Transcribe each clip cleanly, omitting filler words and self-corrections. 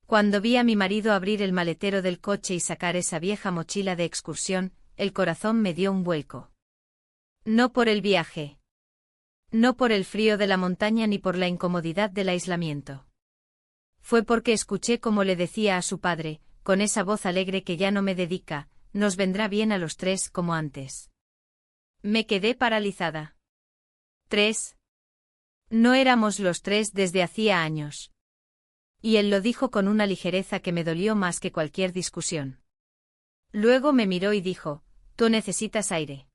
Cuando vi a mi marido abrir el maletero del coche y sacar esa vieja mochila de excursión, el corazón me dio un vuelco. No por el viaje. No por el frío de la montaña ni por la incomodidad del aislamiento. Fue porque escuché cómo le decía a su padre, con esa voz alegre que ya no me dedica, nos vendrá bien a los tres como antes. Me quedé paralizada. ¿Tres? No éramos los tres desde hacía años. Y él lo dijo con una ligereza que me dolió más que cualquier discusión. Luego me miró y dijo, tú necesitas aire.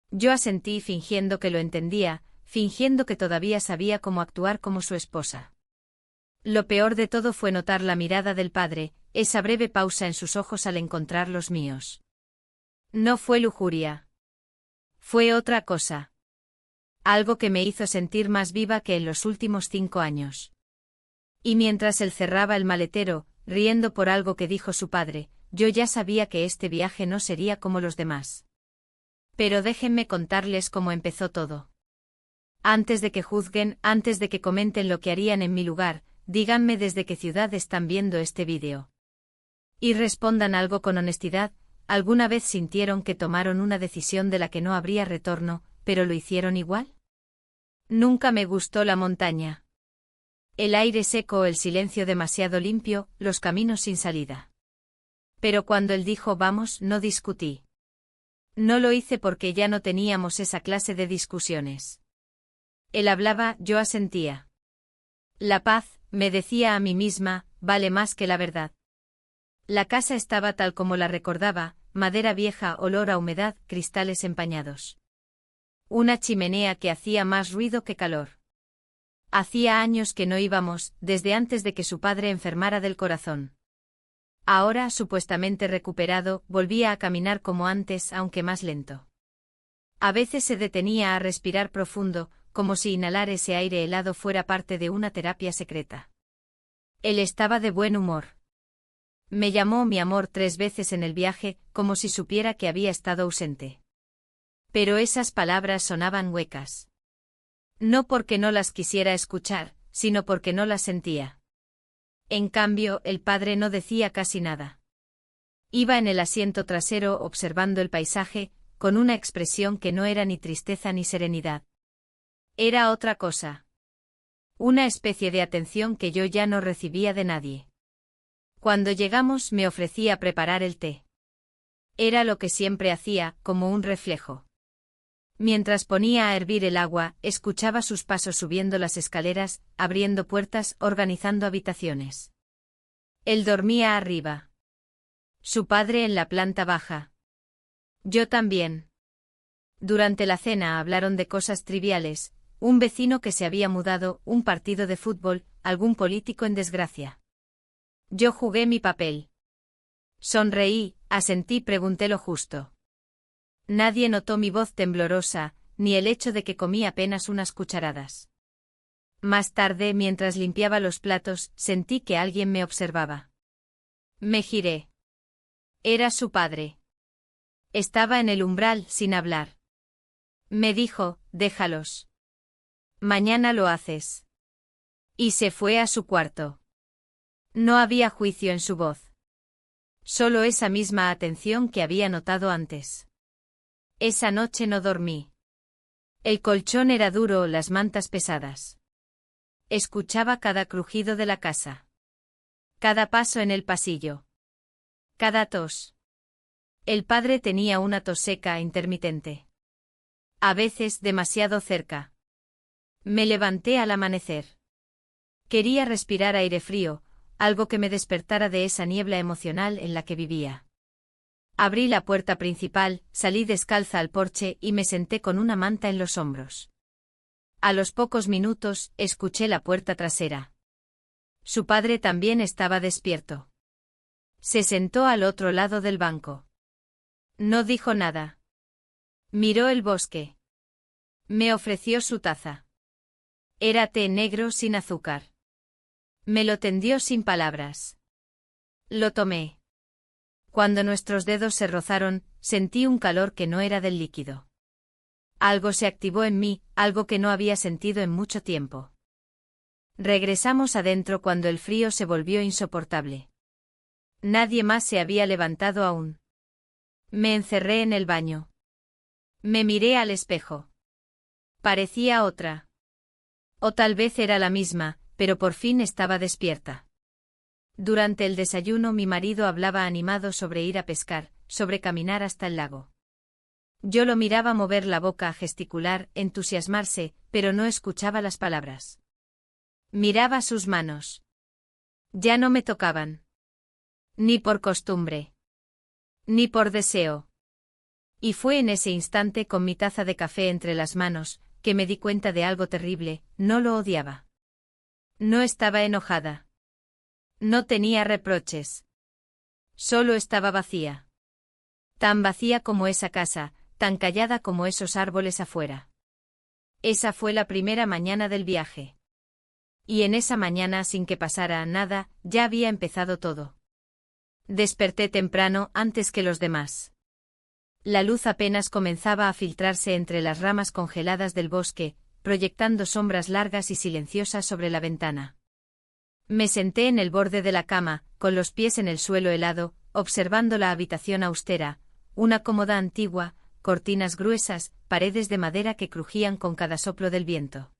Yo asentí fingiendo que lo entendía, fingiendo que todavía sabía cómo actuar como su esposa. Lo peor de todo fue notar la mirada del padre, esa breve pausa en sus ojos al encontrar los míos. No fue lujuria. Fue otra cosa. Algo que me hizo sentir más viva que en los últimos 5 años. Y mientras él cerraba el maletero, riendo por algo que dijo su padre, yo ya sabía que este viaje no sería como los demás. Pero déjenme contarles cómo empezó todo. Antes de que juzguen, antes de que comenten lo que harían en mi lugar, díganme desde qué ciudad están viendo este vídeo. Y respondan algo con honestidad, ¿alguna vez sintieron que tomaron una decisión de la que no habría retorno, pero lo hicieron igual? Nunca me gustó la montaña. El aire seco, el silencio demasiado limpio, los caminos sin salida. Pero cuando él dijo vamos, no discutí. No lo hice porque ya no teníamos esa clase de discusiones. Él hablaba, yo asentía. La paz, me decía a mí misma, vale más que la verdad. La casa estaba tal como la recordaba, madera vieja, olor a humedad, cristales empañados. Una chimenea que hacía más ruido que calor. Hacía años que no íbamos, desde antes de que su padre enfermara del corazón. Ahora, supuestamente recuperado, volvía a caminar como antes, aunque más lento. A veces se detenía a respirar profundo, como si inhalar ese aire helado fuera parte de una terapia secreta. Él estaba de buen humor. Me llamó mi amor 3 veces en el viaje, como si supiera que había estado ausente. Pero esas palabras sonaban huecas. No porque no las quisiera escuchar, sino porque no las sentía. En cambio, el padre no decía casi nada. Iba en el asiento trasero observando el paisaje, con una expresión que no era ni tristeza ni serenidad. Era otra cosa. Una especie de atención que yo ya no recibía de nadie. Cuando llegamos me ofrecía preparar el té. Era lo que siempre hacía, como un reflejo. Mientras ponía a hervir el agua, escuchaba sus pasos subiendo las escaleras, abriendo puertas, organizando habitaciones. Él dormía arriba. Su padre en la planta baja. Yo también. Durante la cena hablaron de cosas triviales, un vecino que se había mudado, un partido de fútbol, algún político en desgracia. Yo jugué mi papel. Sonreí, asentí, pregunté lo justo. Nadie notó mi voz temblorosa, ni el hecho de que comí apenas unas cucharadas. Más tarde, mientras limpiaba los platos, sentí que alguien me observaba. Me giré. Era su padre. Estaba en el umbral, sin hablar. Me dijo, déjalos. Mañana lo haces. Y se fue a su cuarto. No había juicio en su voz. Solo esa misma atención que había notado antes. Esa noche no dormí. El colchón era duro, las mantas pesadas. Escuchaba cada crujido de la casa. Cada paso en el pasillo. Cada tos. El padre tenía una tos seca intermitente. A veces demasiado cerca. Me levanté al amanecer. Quería respirar aire frío, algo que me despertara de esa niebla emocional en la que vivía. Abrí la puerta principal, salí descalza al porche y me senté con una manta en los hombros. A los pocos minutos, escuché la puerta trasera. Su padre también estaba despierto. Se sentó al otro lado del banco. No dijo nada. Miró el bosque. Me ofreció su taza. Era té negro sin azúcar. Me lo tendió sin palabras. Lo tomé. Cuando nuestros dedos se rozaron, sentí un calor que no era del líquido. Algo se activó en mí, algo que no había sentido en mucho tiempo. Regresamos adentro cuando el frío se volvió insoportable. Nadie más se había levantado aún. Me encerré en el baño. Me miré al espejo. Parecía otra. O tal vez era la misma, pero por fin estaba despierta. Durante el desayuno mi marido hablaba animado sobre ir a pescar, sobre caminar hasta el lago. Yo lo miraba mover la boca, gesticular, entusiasmarse, pero no escuchaba las palabras. Miraba sus manos. Ya no me tocaban. Ni por costumbre. Ni por deseo. Y fue en ese instante, con mi taza de café entre las manos, que me di cuenta de algo terrible: no lo odiaba. No estaba enojada. No tenía reproches. Solo estaba vacía. Tan vacía como esa casa, tan callada como esos árboles afuera. Esa fue la primera mañana del viaje. Y en esa mañana, sin que pasara nada, ya había empezado todo. Desperté temprano, antes que los demás. La luz apenas comenzaba a filtrarse entre las ramas congeladas del bosque, proyectando sombras largas y silenciosas sobre la ventana. Me senté en el borde de la cama, con los pies en el suelo helado, observando la habitación austera, una cómoda antigua, cortinas gruesas, paredes de madera que crujían con cada soplo del viento.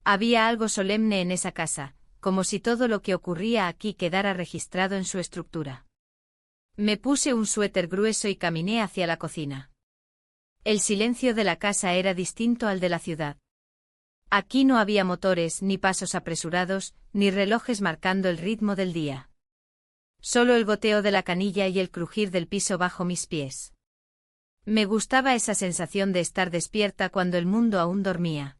Había algo solemne en esa casa, como si todo lo que ocurría aquí quedara registrado en su estructura. Me puse un suéter grueso y caminé hacia la cocina. El silencio de la casa era distinto al de la ciudad. Aquí no había motores, ni pasos apresurados, ni relojes marcando el ritmo del día. Solo el goteo de la canilla y el crujir del piso bajo mis pies. Me gustaba esa sensación de estar despierta cuando el mundo aún dormía.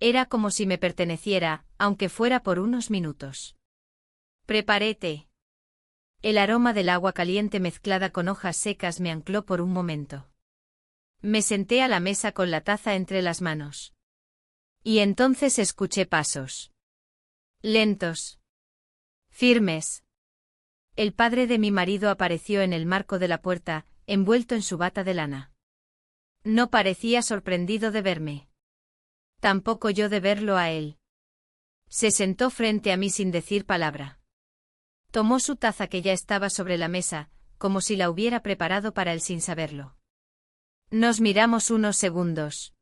Era como si me perteneciera, aunque fuera por unos minutos. Preparé té. El aroma del agua caliente mezclada con hojas secas me ancló por un momento. Me senté a la mesa con la taza entre las manos. Y entonces escuché pasos. Lentos. Firmes. El padre de mi marido apareció en el marco de la puerta, envuelto en su bata de lana. No parecía sorprendido de verme. Tampoco yo de verlo a él. Se sentó frente a mí sin decir palabra. Tomó su taza que ya estaba sobre la mesa, como si la hubiera preparado para él sin saberlo. Nos miramos unos segundos.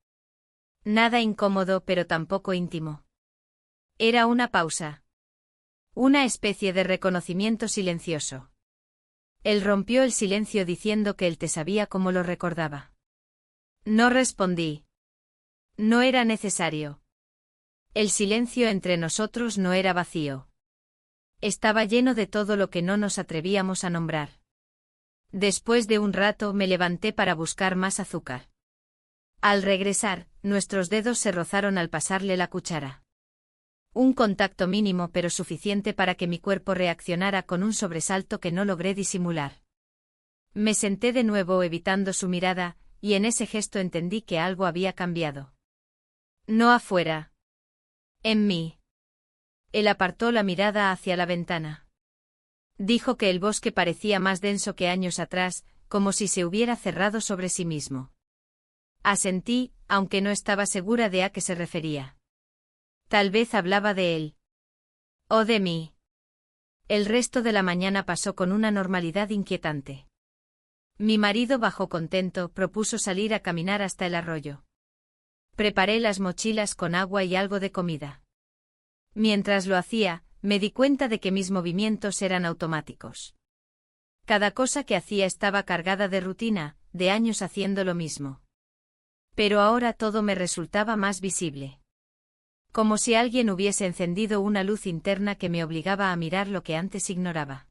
Nada incómodo, pero tampoco íntimo. Era una pausa. Una especie de reconocimiento silencioso. Él rompió el silencio diciendo que él te sabía como lo recordaba. No respondí. No era necesario. El silencio entre nosotros no era vacío. Estaba lleno de todo lo que no nos atrevíamos a nombrar. Después de un rato me levanté para buscar más azúcar. Al regresar, nuestros dedos se rozaron al pasarle la cuchara. Un contacto mínimo pero suficiente para que mi cuerpo reaccionara con un sobresalto que no logré disimular. Me senté de nuevo evitando su mirada, y en ese gesto entendí que algo había cambiado. No afuera. En mí. Él apartó la mirada hacia la ventana. Dijo que el bosque parecía más denso que años atrás, como si se hubiera cerrado sobre sí mismo. Asentí, aunque no estaba segura de a qué se refería. Tal vez hablaba de él. O de mí. El resto de la mañana pasó con una normalidad inquietante. Mi marido bajó contento, propuso salir a caminar hasta el arroyo. Preparé las mochilas con agua y algo de comida. Mientras lo hacía, me di cuenta de que mis movimientos eran automáticos. Cada cosa que hacía estaba cargada de rutina, de años haciendo lo mismo. Pero ahora todo me resultaba más visible. Como si alguien hubiese encendido una luz interna que me obligaba a mirar lo que antes ignoraba.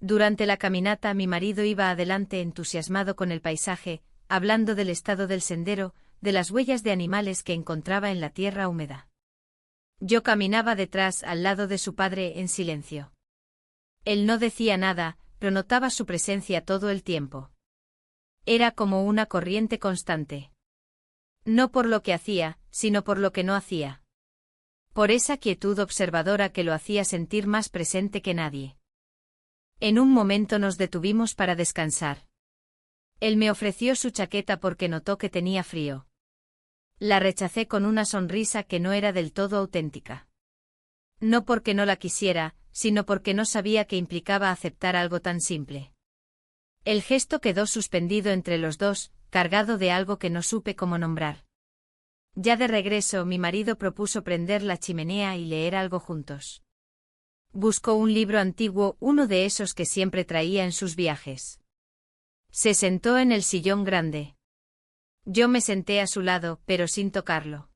Durante la caminata mi marido iba adelante entusiasmado con el paisaje, hablando del estado del sendero, de las huellas de animales que encontraba en la tierra húmeda. Yo caminaba detrás al lado de su padre en silencio. Él no decía nada, pero notaba su presencia todo el tiempo. Era como una corriente constante. No por lo que hacía, sino por lo que no hacía. Por esa quietud observadora que lo hacía sentir más presente que nadie. En un momento nos detuvimos para descansar. Él me ofreció su chaqueta porque notó que tenía frío. La rechacé con una sonrisa que no era del todo auténtica. No porque no la quisiera, sino porque no sabía que implicaba aceptar algo tan simple. El gesto quedó suspendido entre los dos, cargado de algo que no supe cómo nombrar. Ya de regreso, mi marido propuso prender la chimenea y leer algo juntos. Buscó un libro antiguo, uno de esos que siempre traía en sus viajes. Se sentó en el sillón grande. Yo me senté a su lado, pero sin tocarlo.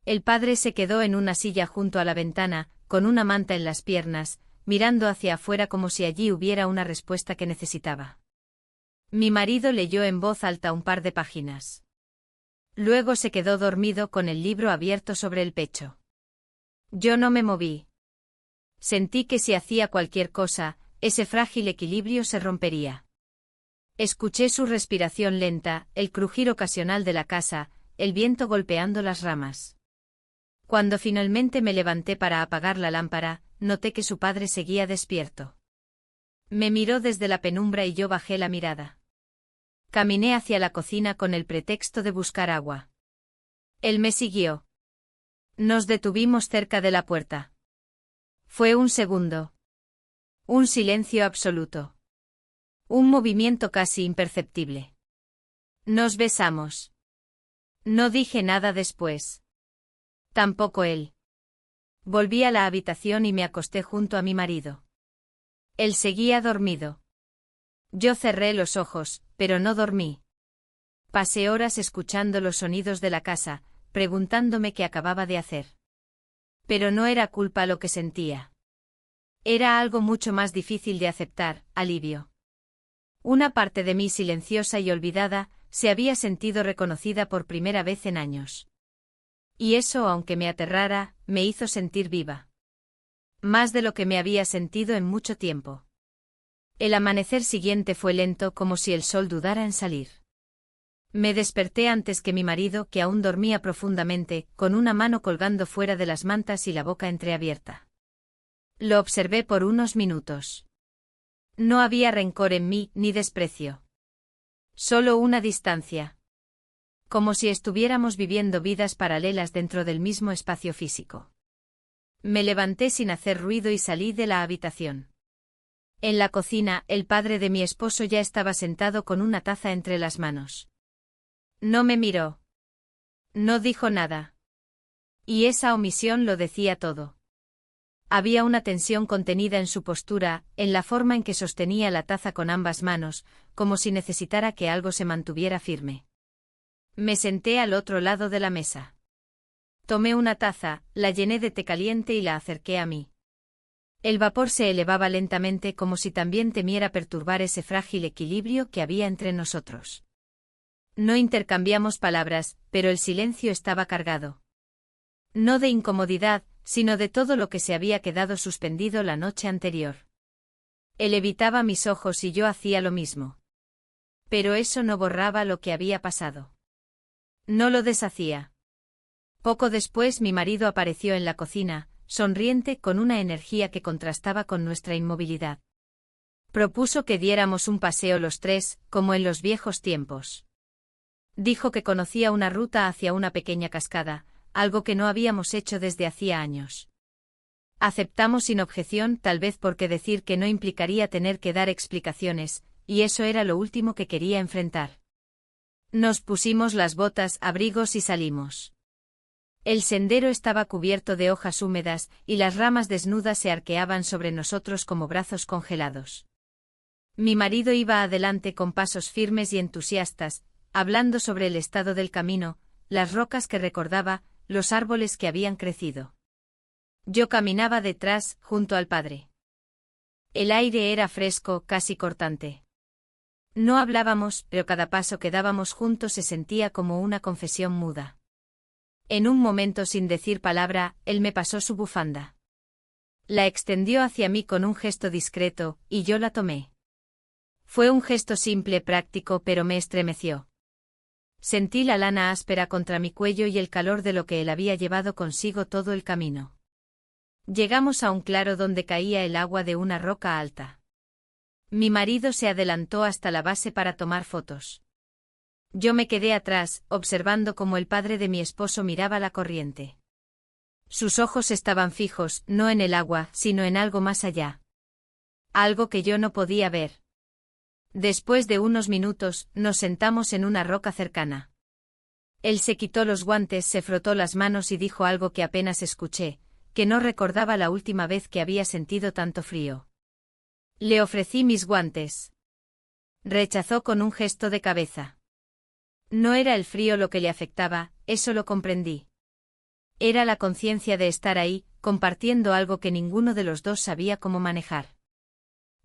El padre se quedó en una silla junto a la ventana, con una manta en las piernas, mirando hacia afuera como si allí hubiera una respuesta que necesitaba. Mi marido leyó en voz alta un par de páginas. Luego se quedó dormido con el libro abierto sobre el pecho. Yo no me moví. Sentí que si hacía cualquier cosa, ese frágil equilibrio se rompería. Escuché su respiración lenta, el crujir ocasional de la casa, el viento golpeando las ramas. Cuando finalmente me levanté para apagar la lámpara, noté que su padre seguía despierto. Me miró desde la penumbra y yo bajé la mirada. Caminé hacia la cocina con el pretexto de buscar agua. Él me siguió. Nos detuvimos cerca de la puerta. Fue un segundo. Un silencio absoluto. Un movimiento casi imperceptible. Nos besamos. No dije nada después. Tampoco él. Volví a la habitación y me acosté junto a mi marido. Él seguía dormido. Yo cerré los ojos, pero no dormí. Pasé horas escuchando los sonidos de la casa, preguntándome qué acababa de hacer. Pero no era culpa lo que sentía. Era algo mucho más difícil de aceptar, alivio. Una parte de mí silenciosa y olvidada, se había sentido reconocida por primera vez en años. Y eso, aunque me aterrara, me hizo sentir viva. Más de lo que me había sentido en mucho tiempo. El amanecer siguiente fue lento, como si el sol dudara en salir. Me desperté antes que mi marido, que aún dormía profundamente, con una mano colgando fuera de las mantas y la boca entreabierta. Lo observé por unos minutos. No había rencor en mí, ni desprecio. Solo una distancia. Como si estuviéramos viviendo vidas paralelas dentro del mismo espacio físico. Me levanté sin hacer ruido y salí de la habitación. En la cocina, el padre de mi esposo ya estaba sentado con una taza entre las manos. No me miró. No dijo nada. Y esa omisión lo decía todo. Había una tensión contenida en su postura, en la forma en que sostenía la taza con ambas manos, como si necesitara que algo se mantuviera firme. Me senté al otro lado de la mesa. Tomé una taza, la llené de té caliente y la acerqué a mí. El vapor se elevaba lentamente como si también temiera perturbar ese frágil equilibrio que había entre nosotros. No intercambiamos palabras, pero el silencio estaba cargado. No de incomodidad, sino de todo lo que se había quedado suspendido la noche anterior. Él evitaba mis ojos y yo hacía lo mismo. Pero eso no borraba lo que había pasado. No lo deshacía. Poco después mi marido apareció en la cocina, sonriente con una energía que contrastaba con nuestra inmovilidad. Propuso que diéramos un paseo los tres, como en los viejos tiempos. Dijo que conocía una ruta hacia una pequeña cascada, algo que no habíamos hecho desde hacía años. Aceptamos sin objeción, tal vez porque decir que no implicaría tener que dar explicaciones, y eso era lo último que quería enfrentar. Nos pusimos las botas, abrigos y salimos. El sendero estaba cubierto de hojas húmedas, y las ramas desnudas se arqueaban sobre nosotros como brazos congelados. Mi marido iba adelante con pasos firmes y entusiastas, hablando sobre el estado del camino, las rocas que recordaba, los árboles que habían crecido. Yo caminaba detrás, junto al padre. El aire era fresco, casi cortante. No hablábamos, pero cada paso que dábamos juntos se sentía como una confesión muda. En un momento, sin decir palabra, él me pasó su bufanda. La extendió hacia mí con un gesto discreto, y yo la tomé. Fue un gesto simple, práctico, pero me estremeció. Sentí la lana áspera contra mi cuello y el calor de lo que él había llevado consigo todo el camino. Llegamos a un claro donde caía el agua de una roca alta. Mi marido se adelantó hasta la base para tomar fotos. Yo me quedé atrás, observando cómo el padre de mi esposo miraba la corriente. Sus ojos estaban fijos, no en el agua, sino en algo más allá. Algo que yo no podía ver. Después de unos minutos, nos sentamos en una roca cercana. Él se quitó los guantes, se frotó las manos y dijo algo que apenas escuché, que no recordaba la última vez que había sentido tanto frío. Le ofrecí mis guantes. Rechazó con un gesto de cabeza. No era el frío lo que le afectaba, eso lo comprendí. Era la conciencia de estar ahí, compartiendo algo que ninguno de los dos sabía cómo manejar.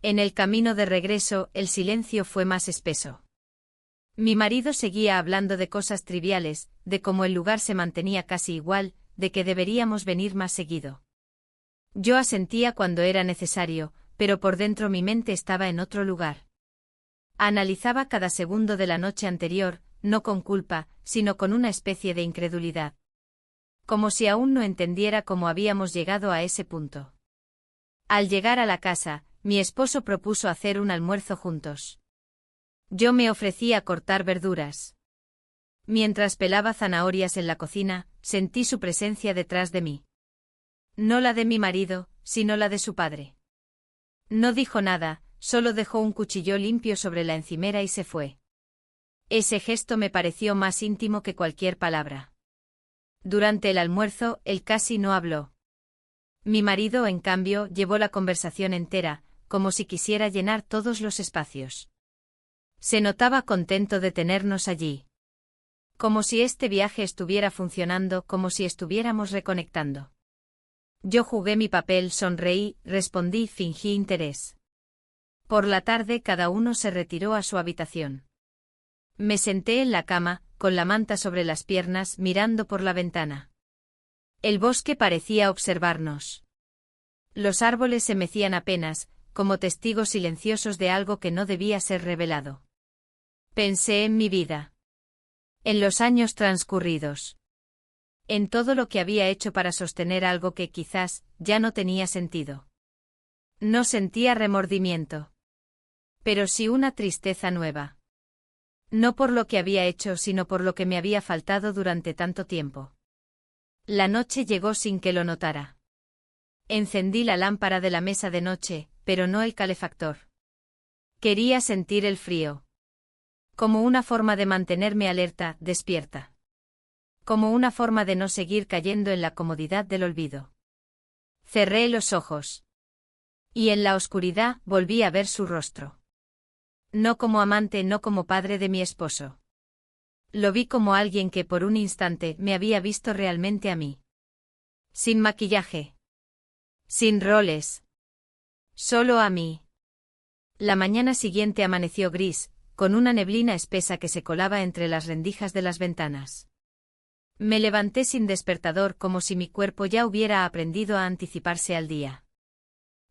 En el camino de regreso, el silencio fue más espeso. Mi marido seguía hablando de cosas triviales, de cómo el lugar se mantenía casi igual, de que deberíamos venir más seguido. Yo asentía cuando era necesario, pero por dentro mi mente estaba en otro lugar. Analizaba cada segundo de la noche anterior, no con culpa, sino con una especie de incredulidad. Como si aún no entendiera cómo habíamos llegado a ese punto. Al llegar a la casa, mi esposo propuso hacer un almuerzo juntos. Yo me ofrecí a cortar verduras. Mientras pelaba zanahorias en la cocina, sentí su presencia detrás de mí. No la de mi marido, sino la de su padre. No dijo nada, solo dejó un cuchillo limpio sobre la encimera y se fue. Ese gesto me pareció más íntimo que cualquier palabra. Durante el almuerzo, él casi no habló. Mi marido, en cambio, llevó la conversación entera, como si quisiera llenar todos los espacios. Se notaba contento de tenernos allí. Como si este viaje estuviera funcionando, como si estuviéramos reconectando. Yo jugué mi papel, sonreí, respondí, fingí interés. Por la tarde cada uno se retiró a su habitación. Me senté en la cama, con la manta sobre las piernas, mirando por la ventana. El bosque parecía observarnos. Los árboles se mecían apenas, como testigos silenciosos de algo que no debía ser revelado. Pensé en mi vida. En los años transcurridos. En todo lo que había hecho para sostener algo que quizás ya no tenía sentido. No sentía remordimiento. Pero sí una tristeza nueva. No por lo que había hecho, sino por lo que me había faltado durante tanto tiempo. La noche llegó sin que lo notara. Encendí la lámpara de la mesa de noche, pero no el calefactor. Quería sentir el frío. Como una forma de mantenerme alerta, despierta. Como una forma de no seguir cayendo en la comodidad del olvido. Cerré los ojos. Y en la oscuridad volví a ver su rostro. No como amante, no como padre de mi esposo. Lo vi como alguien que por un instante me había visto realmente a mí. Sin maquillaje. Sin roles. Solo a mí. La mañana siguiente amaneció gris, con una neblina espesa que se colaba entre las rendijas de las ventanas. Me levanté sin despertador, como si mi cuerpo ya hubiera aprendido a anticiparse al día.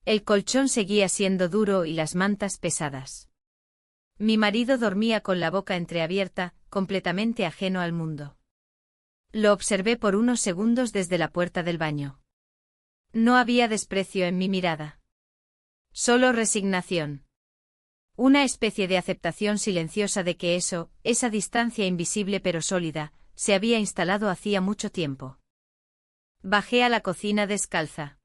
El colchón seguía siendo duro y las mantas pesadas. Mi marido dormía con la boca entreabierta, completamente ajeno al mundo. Lo observé por unos segundos desde la puerta del baño. No había desprecio en mi mirada. Solo resignación. Una especie de aceptación silenciosa de que esa distancia invisible pero sólida, se había instalado hacía mucho tiempo. Bajé a la cocina descalza.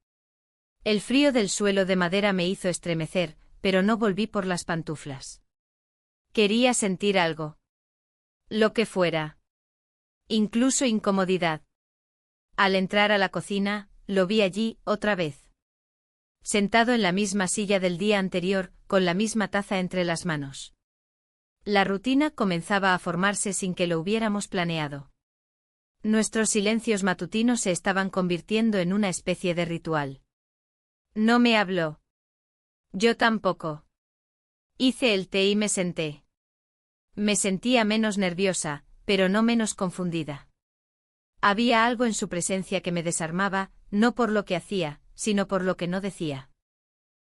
El frío del suelo de madera me hizo estremecer, pero no volví por las pantuflas. Quería sentir algo. Lo que fuera. Incluso incomodidad. Al entrar a la cocina, lo vi allí, otra vez. Sentado en la misma silla del día anterior, con la misma taza entre las manos. La rutina comenzaba a formarse sin que lo hubiéramos planeado. Nuestros silencios matutinos se estaban convirtiendo en una especie de ritual. No me habló. Yo tampoco. Hice el té y me senté. Me sentía menos nerviosa, pero no menos confundida. Había algo en su presencia que me desarmaba, no por lo que hacía, sino por lo que no decía.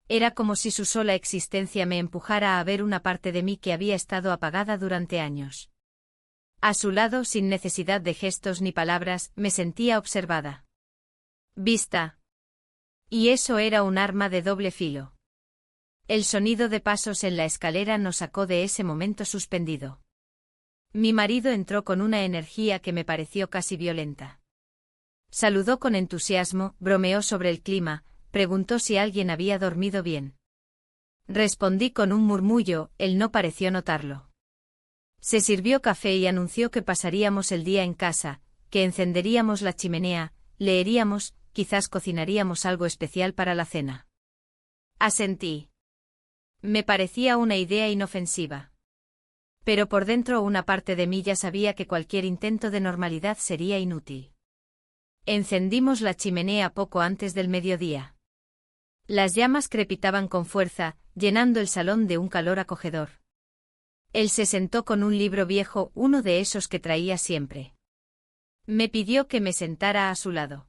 Era como si su sola existencia me empujara a ver una parte de mí que había estado apagada durante años. A su lado, sin necesidad de gestos ni palabras, me sentía observada. Vista. Y eso era un arma de doble filo. El sonido de pasos en la escalera nos sacó de ese momento suspendido. Mi marido entró con una energía que me pareció casi violenta. Saludó con entusiasmo, bromeó sobre el clima, preguntó si alguien había dormido bien. Respondí con un murmullo, él no pareció notarlo. Se sirvió café y anunció que pasaríamos el día en casa, que encenderíamos la chimenea, leeríamos, quizás cocinaríamos algo especial para la cena. Asentí. Me parecía una idea inofensiva. Pero por dentro una parte de mí ya sabía que cualquier intento de normalidad sería inútil. Encendimos la chimenea poco antes del mediodía. Las llamas crepitaban con fuerza, llenando el salón de un calor acogedor. Él se sentó con un libro viejo, uno de esos que traía siempre. Me pidió que me sentara a su lado.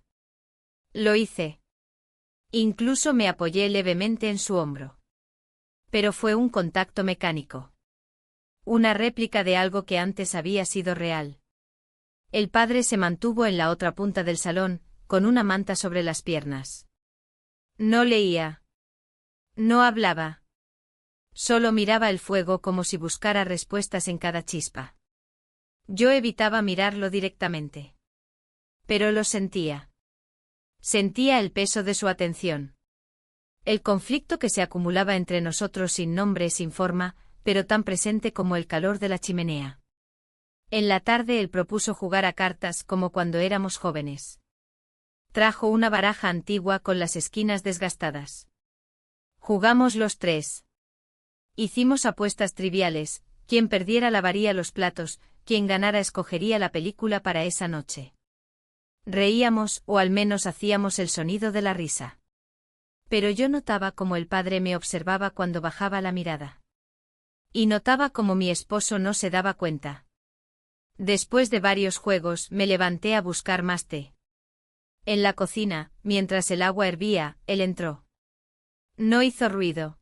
Lo hice. Incluso me apoyé levemente en su hombro. Pero fue un contacto mecánico. Una réplica de algo que antes había sido real. El padre se mantuvo en la otra punta del salón, con una manta sobre las piernas. No leía. No hablaba. Solo miraba el fuego como si buscara respuestas en cada chispa. Yo evitaba mirarlo directamente. Pero lo sentía. Sentía el peso de su atención. El conflicto que se acumulaba entre nosotros sin nombre, sin forma, pero tan presente como el calor de la chimenea. En la tarde él propuso jugar a cartas como cuando éramos jóvenes. Trajo una baraja antigua con las esquinas desgastadas. Jugamos los tres. Hicimos apuestas triviales, quien perdiera lavaría los platos, quien ganara escogería la película para esa noche. Reíamos, o al menos hacíamos el sonido de la risa. Pero yo notaba cómo el padre me observaba cuando bajaba la mirada. Y notaba cómo mi esposo no se daba cuenta. Después de varios juegos, me levanté a buscar más té. En la cocina, mientras el agua hervía, él entró. No hizo ruido.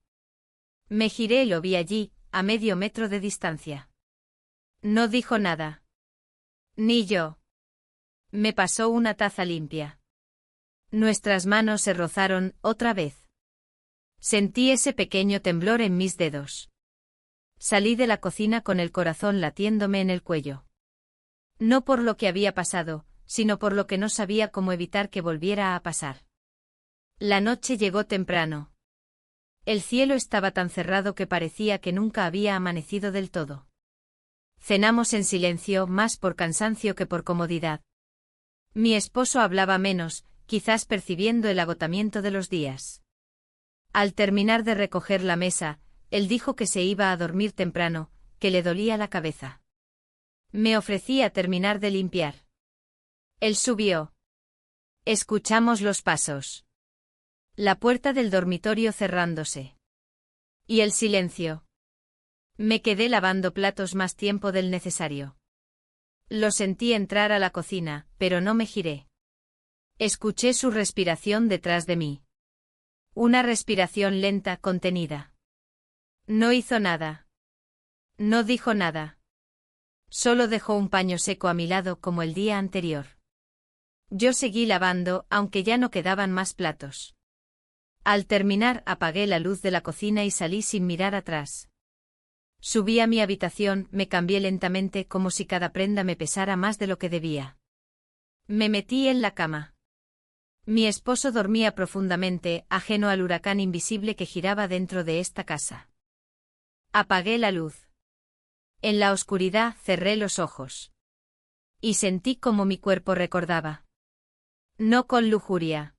Me giré y lo vi allí, a medio metro de distancia. No dijo nada. Ni yo. Me pasó una taza limpia. Nuestras manos se rozaron, otra vez. Sentí ese pequeño temblor en mis dedos. Salí de la cocina con el corazón latiéndome en el cuello. No por lo que había pasado, sino por lo que no sabía cómo evitar que volviera a pasar. La noche llegó temprano. El cielo estaba tan cerrado que parecía que nunca había amanecido del todo. Cenamos en silencio, más por cansancio que por comodidad. Mi esposo hablaba menos, quizás percibiendo el agotamiento de los días. Al terminar de recoger la mesa, él dijo que se iba a dormir temprano, que le dolía la cabeza. Me ofrecí a terminar de limpiar. Él subió. Escuchamos los pasos. La puerta del dormitorio cerrándose. Y el silencio. Me quedé lavando platos más tiempo del necesario. Lo sentí entrar a la cocina, pero no me giré. Escuché su respiración detrás de mí. Una respiración lenta, contenida. No hizo nada. No dijo nada. Solo dejó un paño seco a mi lado como el día anterior. Yo seguí lavando, aunque ya no quedaban más platos. Al terminar, apagué la luz de la cocina y salí sin mirar atrás. Subí a mi habitación, me cambié lentamente como si cada prenda me pesara más de lo que debía. Me metí en la cama. Mi esposo dormía profundamente, ajeno al huracán invisible que giraba dentro de esta casa. Apagué la luz. En la oscuridad cerré los ojos. Y sentí como mi cuerpo recordaba. No con lujuria.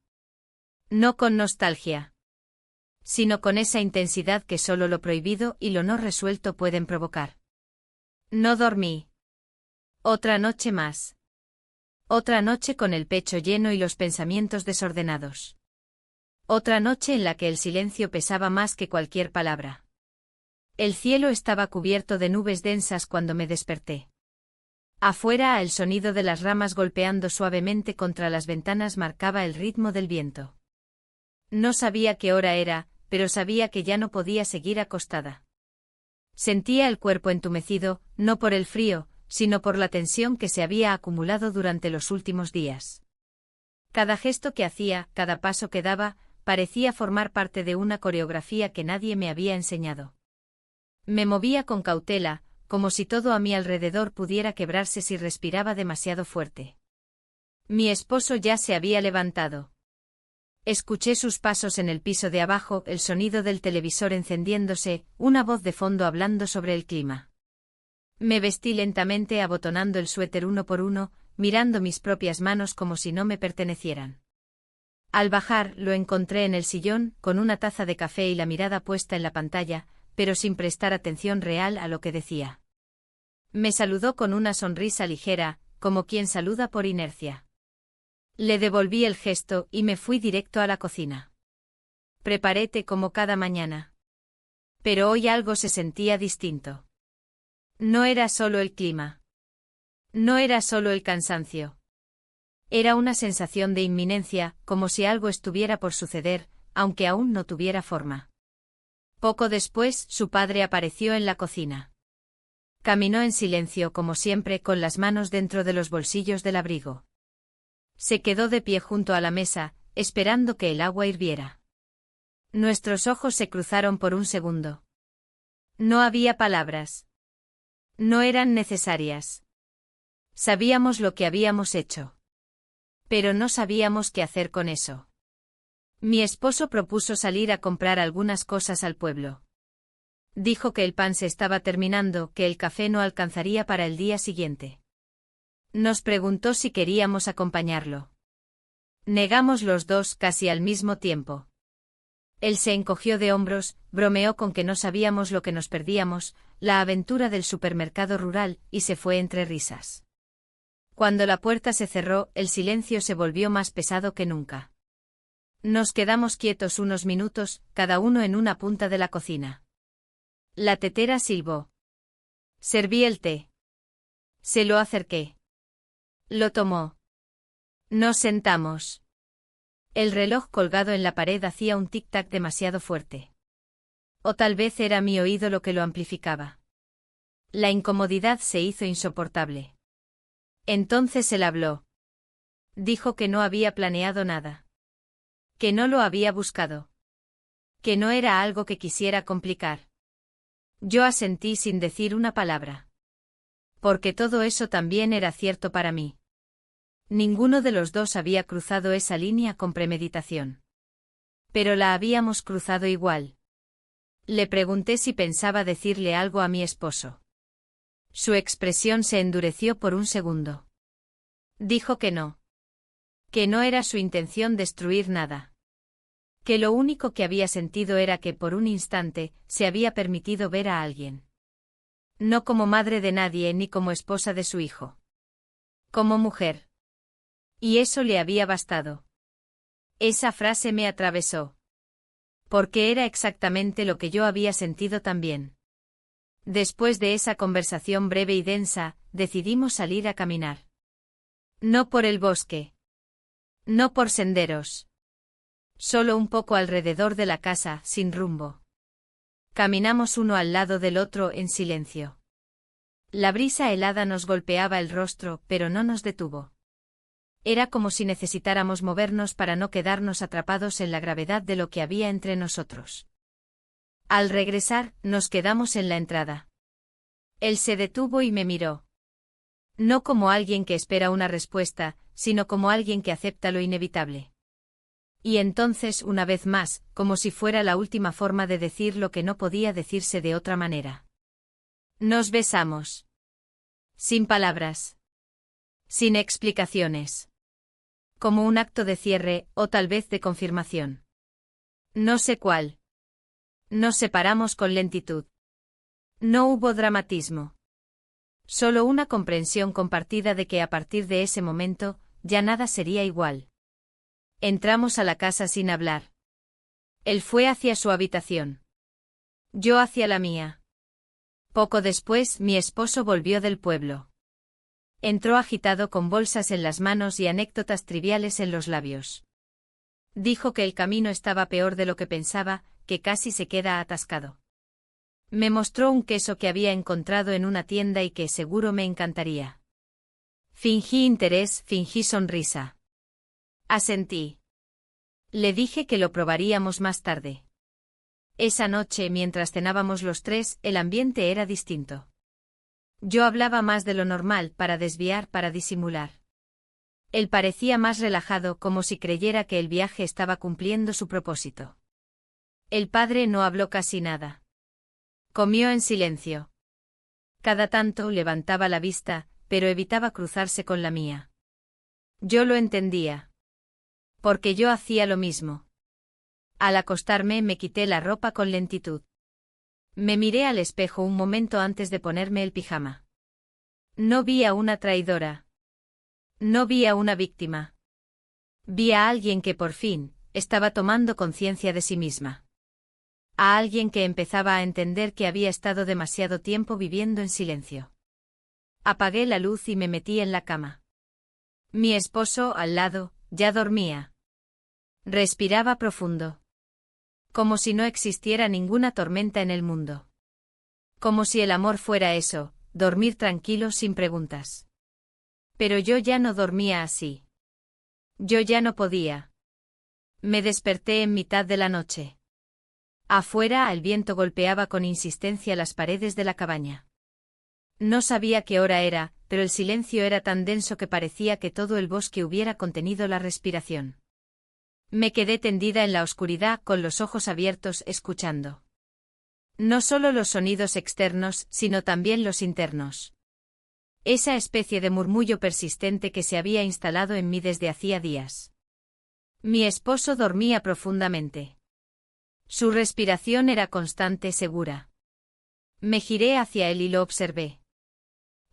No con nostalgia. Sino con esa intensidad que solo lo prohibido y lo no resuelto pueden provocar. No dormí. Otra noche más. Otra noche con el pecho lleno y los pensamientos desordenados. Otra noche en la que el silencio pesaba más que cualquier palabra. El cielo estaba cubierto de nubes densas cuando me desperté. Afuera, el sonido de las ramas golpeando suavemente contra las ventanas marcaba el ritmo del viento. No sabía qué hora era, pero sabía que ya no podía seguir acostada. Sentía el cuerpo entumecido, no por el frío, sino por la tensión que se había acumulado durante los últimos días. Cada gesto que hacía, cada paso que daba, parecía formar parte de una coreografía que nadie me había enseñado. Me movía con cautela, como si todo a mi alrededor pudiera quebrarse si respiraba demasiado fuerte. Mi esposo ya se había levantado. Escuché sus pasos en el piso de abajo, el sonido del televisor encendiéndose, una voz de fondo hablando sobre el clima. Me vestí lentamente abotonando el suéter uno por uno, mirando mis propias manos como si no me pertenecieran. Al bajar, lo encontré en el sillón, con una taza de café y la mirada puesta en la pantalla, pero sin prestar atención real a lo que decía. Me saludó con una sonrisa ligera, como quien saluda por inercia. Le devolví el gesto y me fui directo a la cocina. Preparé té como cada mañana. Pero hoy algo se sentía distinto. No era solo el clima. No era solo el cansancio. Era una sensación de inminencia, como si algo estuviera por suceder, aunque aún no tuviera forma. Poco después, su padre apareció en la cocina. Caminó en silencio como siempre, con las manos dentro de los bolsillos del abrigo. Se quedó de pie junto a la mesa, esperando que el agua hirviera. Nuestros ojos se cruzaron por un segundo. No había palabras. No eran necesarias. Sabíamos lo que habíamos hecho. Pero no sabíamos qué hacer con eso. Mi esposo propuso salir a comprar algunas cosas al pueblo. Dijo que el pan se estaba terminando, que el café no alcanzaría para el día siguiente. Nos preguntó si queríamos acompañarlo. Negamos los dos casi al mismo tiempo. Él se encogió de hombros, bromeó con que no sabíamos lo que nos perdíamos, la aventura del supermercado rural, y se fue entre risas. Cuando la puerta se cerró, el silencio se volvió más pesado que nunca. Nos quedamos quietos unos minutos, cada uno en una punta de la cocina. La tetera silbó. Serví el té. Se lo acerqué. Lo tomó. Nos sentamos. El reloj colgado en la pared hacía un tic-tac demasiado fuerte. O tal vez era mi oído lo que lo amplificaba. La incomodidad se hizo insoportable. Entonces él habló. Dijo que no había planeado nada. Que no lo había buscado. Que no era algo que quisiera complicar. Yo asentí sin decir una palabra. Porque todo eso también era cierto para mí. Ninguno de los dos había cruzado esa línea con premeditación. Pero la habíamos cruzado igual. Le pregunté si pensaba decirle algo a mi esposo. Su expresión se endureció por un segundo. Dijo que no. Que no era su intención destruir nada. Que lo único que había sentido era que por un instante se había permitido ver a alguien. No como madre de nadie ni como esposa de su hijo. Como mujer. Y eso le había bastado. Esa frase me atravesó. Porque era exactamente lo que yo había sentido también. Después de esa conversación breve y densa, decidimos salir a caminar. No por el bosque. No por senderos. Solo un poco alrededor de la casa, sin rumbo. Caminamos uno al lado del otro en silencio. La brisa helada nos golpeaba el rostro, pero no nos detuvo. Era como si necesitáramos movernos para no quedarnos atrapados en la gravedad de lo que había entre nosotros. Al regresar, nos quedamos en la entrada. Él se detuvo y me miró. No como alguien que espera una respuesta, sino como alguien que acepta lo inevitable. Y entonces, una vez más, como si fuera la última forma de decir lo que no podía decirse de otra manera. Nos besamos. Sin palabras. Sin explicaciones. Como un acto de cierre, o tal vez de confirmación. No sé cuál. Nos separamos con lentitud. No hubo dramatismo. Solo una comprensión compartida de que a partir de ese momento, ya nada sería igual. Entramos a la casa sin hablar. Él fue hacia su habitación. Yo hacia la mía. Poco después, mi esposo volvió del pueblo. Entró agitado con bolsas en las manos y anécdotas triviales en los labios. Dijo que el camino estaba peor de lo que pensaba, que casi se queda atascado. Me mostró un queso que había encontrado en una tienda y que seguro me encantaría. Fingí interés, fingí sonrisa. Asentí. Le dije que lo probaríamos más tarde. Esa noche, mientras cenábamos los tres, el ambiente era distinto. Yo hablaba más de lo normal, para desviar, para disimular. Él parecía más relajado, como si creyera que el viaje estaba cumpliendo su propósito. El padre no habló casi nada. Comió en silencio. Cada tanto levantaba la vista, pero evitaba cruzarse con la mía. Yo lo entendía. Porque yo hacía lo mismo. Al acostarme me quité la ropa con lentitud. Me miré al espejo un momento antes de ponerme el pijama. No vi a una traidora. No vi a una víctima. Vi a alguien que por fin estaba tomando conciencia de sí misma. A alguien que empezaba a entender que había estado demasiado tiempo viviendo en silencio. Apagué la luz y me metí en la cama. Mi esposo, al lado, ya dormía. Respiraba profundo. Como si no existiera ninguna tormenta en el mundo. Como si el amor fuera eso, dormir tranquilo sin preguntas. Pero yo ya no dormía así. Yo ya no podía. Me desperté en mitad de la noche. Afuera el viento golpeaba con insistencia las paredes de la cabaña. No sabía qué hora era, pero el silencio era tan denso que parecía que todo el bosque hubiera contenido la respiración. Me quedé tendida en la oscuridad con los ojos abiertos escuchando. No solo los sonidos externos, sino también los internos. Esa especie de murmullo persistente que se había instalado en mí desde hacía días. Mi esposo dormía profundamente. Su respiración era constante, segura. Me giré hacia él y lo observé.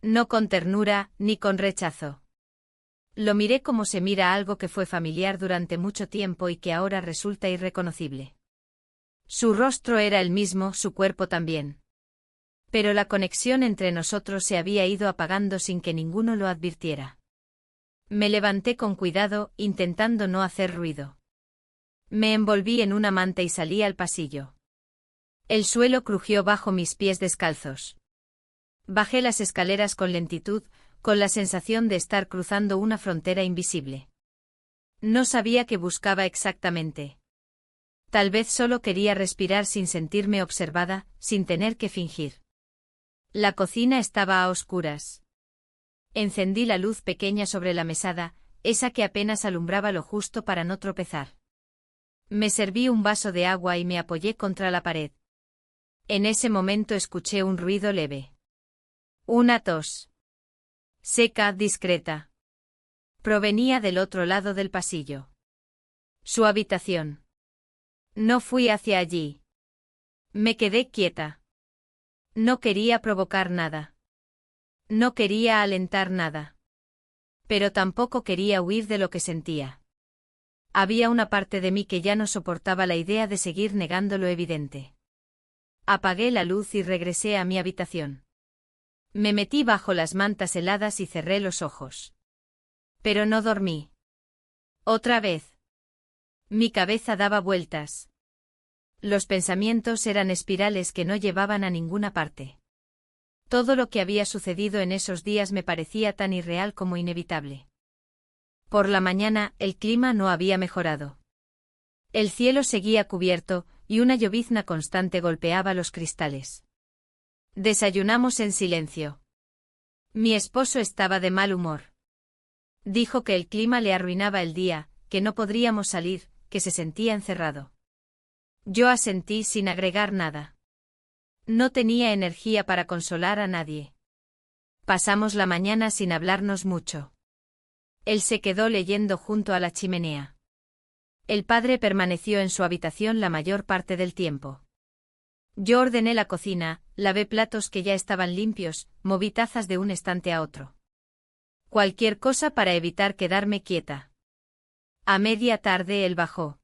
No con ternura, ni con rechazo. Lo miré como se mira algo que fue familiar durante mucho tiempo y que ahora resulta irreconocible. Su rostro era el mismo, su cuerpo también. Pero la conexión entre nosotros se había ido apagando sin que ninguno lo advirtiera. Me levanté con cuidado, intentando no hacer ruido. Me envolví en una manta y salí al pasillo. El suelo crujió bajo mis pies descalzos. Bajé las escaleras con lentitud, con la sensación de estar cruzando una frontera invisible. No sabía qué buscaba exactamente. Tal vez solo quería respirar sin sentirme observada, sin tener que fingir. La cocina estaba a oscuras. Encendí la luz pequeña sobre la mesada, esa que apenas alumbraba lo justo para no tropezar. Me serví un vaso de agua y me apoyé contra la pared. En ese momento escuché un ruido leve. Una tos. Seca, discreta. Provenía del otro lado del pasillo. Su habitación. No fui hacia allí. Me quedé quieta. No quería provocar nada. No quería alentar nada. Pero tampoco quería huir de lo que sentía. Había una parte de mí que ya no soportaba la idea de seguir negando lo evidente. Apagué la luz y regresé a mi habitación. Me metí bajo las mantas heladas y cerré los ojos. Pero no dormí. Otra vez. Mi cabeza daba vueltas. Los pensamientos eran espirales que no llevaban a ninguna parte. Todo lo que había sucedido en esos días me parecía tan irreal como inevitable. Por la mañana, el clima no había mejorado. El cielo seguía cubierto, y una llovizna constante golpeaba los cristales. Desayunamos en silencio. Mi esposo estaba de mal humor. Dijo que el clima le arruinaba el día, que no podríamos salir, que se sentía encerrado. Yo asentí sin agregar nada. No tenía energía para consolar a nadie. Pasamos la mañana sin hablarnos mucho. Él se quedó leyendo junto a la chimenea. El padre permaneció en su habitación la mayor parte del tiempo. Yo ordené la cocina, lavé platos que ya estaban limpios, moví tazas de un estante a otro. Cualquier cosa para evitar quedarme quieta. A media tarde él bajó.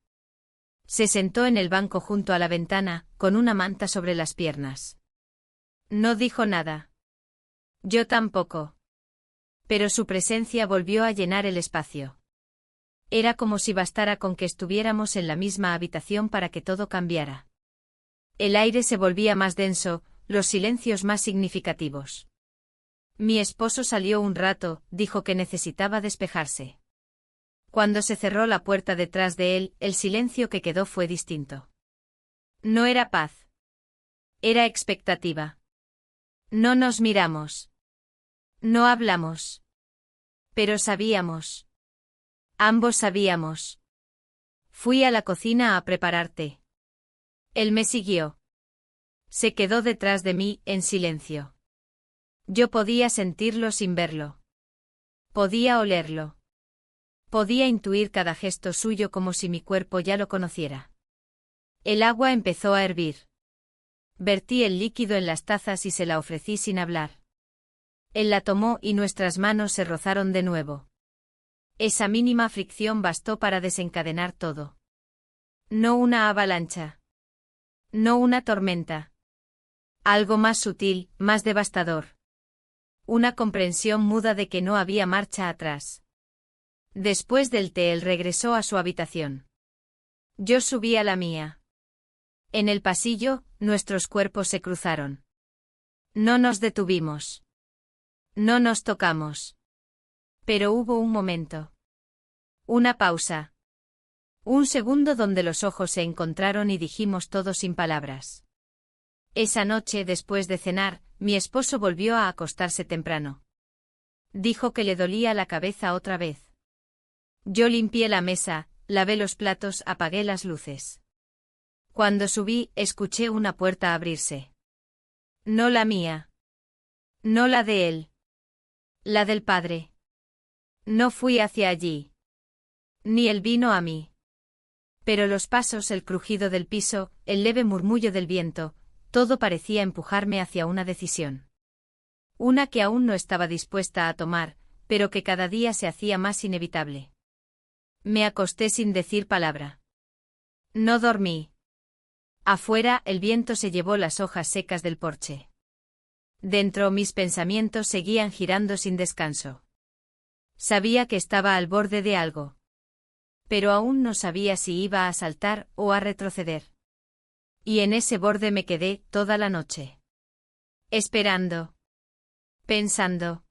Se sentó en el banco junto a la ventana, con una manta sobre las piernas. No dijo nada. Yo tampoco. Pero su presencia volvió a llenar el espacio. Era como si bastara con que estuviéramos en la misma habitación para que todo cambiara. El aire se volvía más denso, los silencios más significativos. Mi esposo salió un rato, dijo que necesitaba despejarse. Cuando se cerró la puerta detrás de él, el silencio que quedó fue distinto. No era paz. Era expectativa. No nos miramos. No hablamos. Pero sabíamos. Ambos sabíamos. Fui a la cocina a preparar té. Él me siguió. Se quedó detrás de mí, en silencio. Yo podía sentirlo sin verlo. Podía olerlo. Podía intuir cada gesto suyo como si mi cuerpo ya lo conociera. El agua empezó a hervir. Vertí el líquido en las tazas y se la ofrecí sin hablar. Él la tomó y nuestras manos se rozaron de nuevo. Esa mínima fricción bastó para desencadenar todo. No una avalancha. No una tormenta. Algo más sutil, más devastador. Una comprensión muda de que no había marcha atrás. Después del té él regresó a su habitación. Yo subí a la mía. En el pasillo, nuestros cuerpos se cruzaron. No nos detuvimos. No nos tocamos. Pero hubo un momento. Una pausa. Un segundo donde los ojos se encontraron y dijimos todo sin palabras. Esa noche, después de cenar, mi esposo volvió a acostarse temprano. Dijo que le dolía la cabeza otra vez. Yo limpié la mesa, lavé los platos, apagué las luces. Cuando subí, escuché una puerta abrirse. No la mía. No la de él. La del padre. No fui hacia allí. Ni él vino a mí. Pero los pasos, el crujido del piso, el leve murmullo del viento, todo parecía empujarme hacia una decisión. Una que aún no estaba dispuesta a tomar, pero que cada día se hacía más inevitable. Me acosté sin decir palabra. No dormí. Afuera, el viento se llevó las hojas secas del porche. Dentro, mis pensamientos seguían girando sin descanso. Sabía que estaba al borde de algo. Pero aún no sabía si iba a saltar o a retroceder. Y en ese borde me quedé toda la noche. Esperando. Pensando.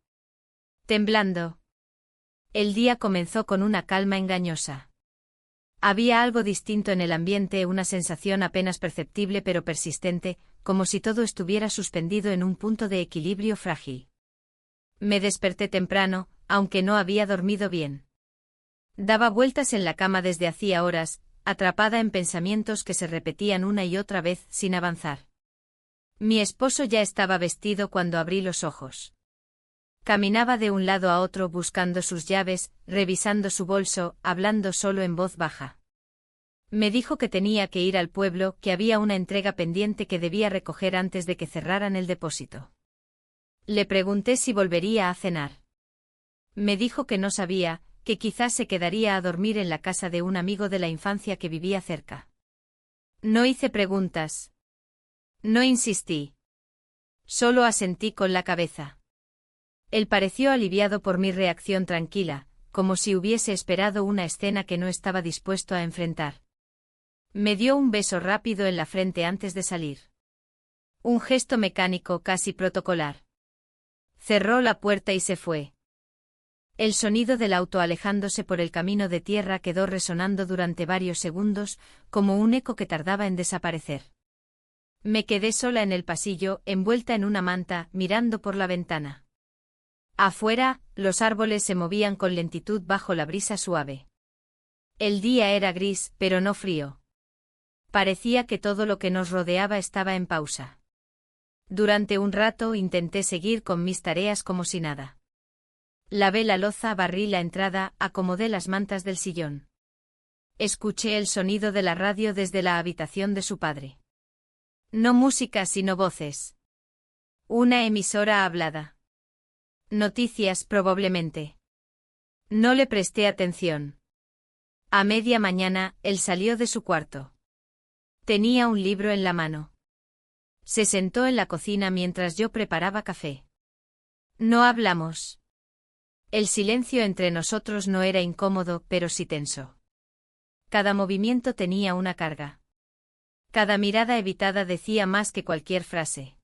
Temblando. El día comenzó con una calma engañosa. Había algo distinto en el ambiente, una sensación apenas perceptible pero persistente, como si todo estuviera suspendido en un punto de equilibrio frágil. Me desperté temprano, aunque no había dormido bien. Daba vueltas en la cama desde hacía horas, atrapada en pensamientos que se repetían una y otra vez sin avanzar. Mi esposo ya estaba vestido cuando abrí los ojos. Caminaba de un lado a otro buscando sus llaves, revisando su bolso, hablando solo en voz baja. Me dijo que tenía que ir al pueblo, que había una entrega pendiente que debía recoger antes de que cerraran el depósito. Le pregunté si volvería a cenar. Me dijo que no sabía, que quizás se quedaría a dormir en la casa de un amigo de la infancia que vivía cerca. No hice preguntas. No insistí. Solo asentí con la cabeza. Él pareció aliviado por mi reacción tranquila, como si hubiese esperado una escena que no estaba dispuesto a enfrentar. Me dio un beso rápido en la frente antes de salir. Un gesto mecánico casi protocolar. Cerró la puerta y se fue. El sonido del auto alejándose por el camino de tierra quedó resonando durante varios segundos, como un eco que tardaba en desaparecer. Me quedé sola en el pasillo, envuelta en una manta, mirando por la ventana. Afuera, los árboles se movían con lentitud bajo la brisa suave. El día era gris, pero no frío. Parecía que todo lo que nos rodeaba estaba en pausa. Durante un rato intenté seguir con mis tareas como si nada. Lavé la loza, barrí la entrada, acomodé las mantas del sillón. Escuché el sonido de la radio desde la habitación de su padre. No música sino voces. Una emisora hablada. Noticias probablemente. No le presté atención. A media mañana, él salió de su cuarto. Tenía un libro en la mano. Se sentó en la cocina mientras yo preparaba café. No hablamos. El silencio entre nosotros no era incómodo, pero sí tenso. Cada movimiento tenía una carga. Cada mirada evitada decía más que cualquier frase.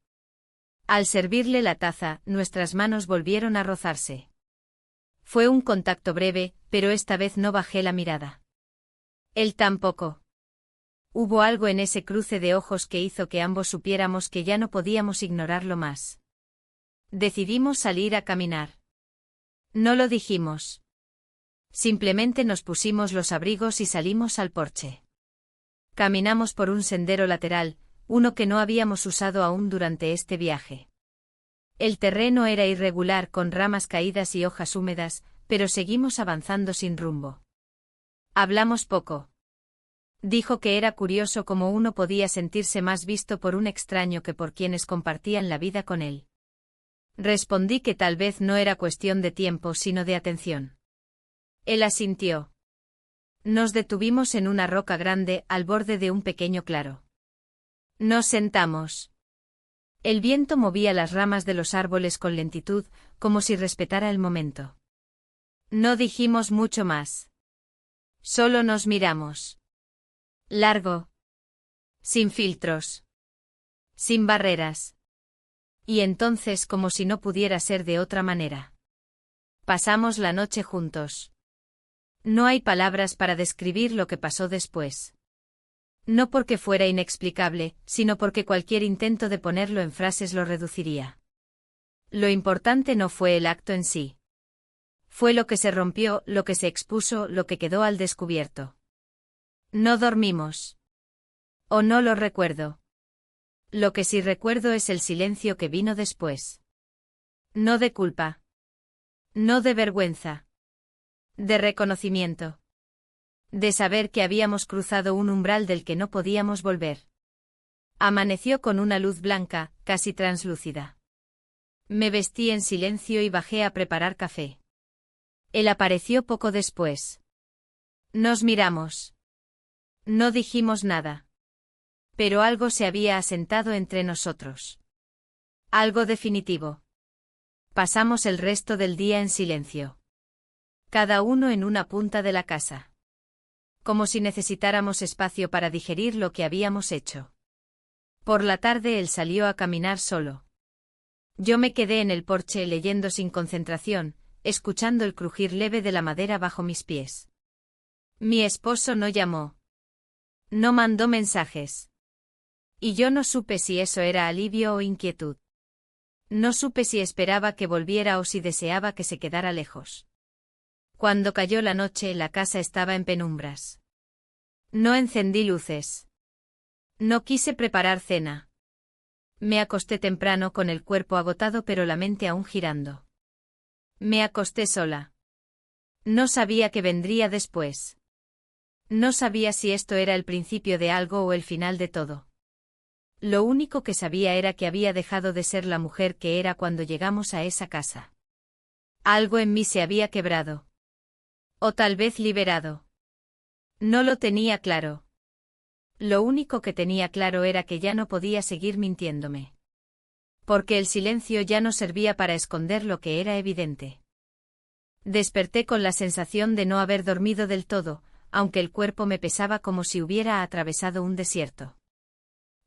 Al servirle la taza, nuestras manos volvieron a rozarse. Fue un contacto breve, pero esta vez no bajé la mirada. Él tampoco. Hubo algo en ese cruce de ojos que hizo que ambos supiéramos que ya no podíamos ignorarlo más. Decidimos salir a caminar. No lo dijimos. Simplemente nos pusimos los abrigos y salimos al porche. Caminamos por un sendero lateral, uno que no habíamos usado aún durante este viaje. El terreno era irregular con ramas caídas y hojas húmedas, pero seguimos avanzando sin rumbo. Hablamos poco. Dijo que era curioso cómo uno podía sentirse más visto por un extraño que por quienes compartían la vida con él. Respondí que tal vez no era cuestión de tiempo sino de atención. Él asintió. Nos detuvimos en una roca grande al borde de un pequeño claro. Nos sentamos. El viento movía las ramas de los árboles con lentitud, como si respetara el momento. No dijimos mucho más. Solo nos miramos. Largo. Sin filtros. Sin barreras. Y entonces como si no pudiera ser de otra manera. Pasamos la noche juntos. No hay palabras para describir lo que pasó después. No porque fuera inexplicable, sino porque cualquier intento de ponerlo en frases lo reduciría. Lo importante no fue el acto en sí. Fue lo que se rompió, lo que se expuso, lo que quedó al descubierto. No dormimos. O no lo recuerdo. Lo que sí recuerdo es el silencio que vino después. No de culpa. No de vergüenza. De reconocimiento. De saber que habíamos cruzado un umbral del que no podíamos volver. Amaneció con una luz blanca, casi translúcida. Me vestí en silencio y bajé a preparar café. Él apareció poco después. Nos miramos. No dijimos nada. Pero algo se había asentado entre nosotros. Algo definitivo. Pasamos el resto del día en silencio. Cada uno en una punta de la casa. Como si necesitáramos espacio para digerir lo que habíamos hecho. Por la tarde él salió a caminar solo. Yo me quedé en el porche leyendo sin concentración, escuchando el crujir leve de la madera bajo mis pies. Mi esposo no llamó. No mandó mensajes. Y yo no supe si eso era alivio o inquietud. No supe si esperaba que volviera o si deseaba que se quedara lejos. Cuando cayó la noche, la casa estaba en penumbras. No encendí luces. No quise preparar cena. Me acosté temprano con el cuerpo agotado pero la mente aún girando. Me acosté sola. No sabía qué vendría después. No sabía si esto era el principio de algo o el final de todo. Lo único que sabía era que había dejado de ser la mujer que era cuando llegamos a esa casa. Algo en mí se había quebrado. O tal vez liberado. No lo tenía claro. Lo único que tenía claro era que ya no podía seguir mintiéndome. Porque el silencio ya no servía para esconder lo que era evidente. Desperté con la sensación de no haber dormido del todo, aunque el cuerpo me pesaba como si hubiera atravesado un desierto.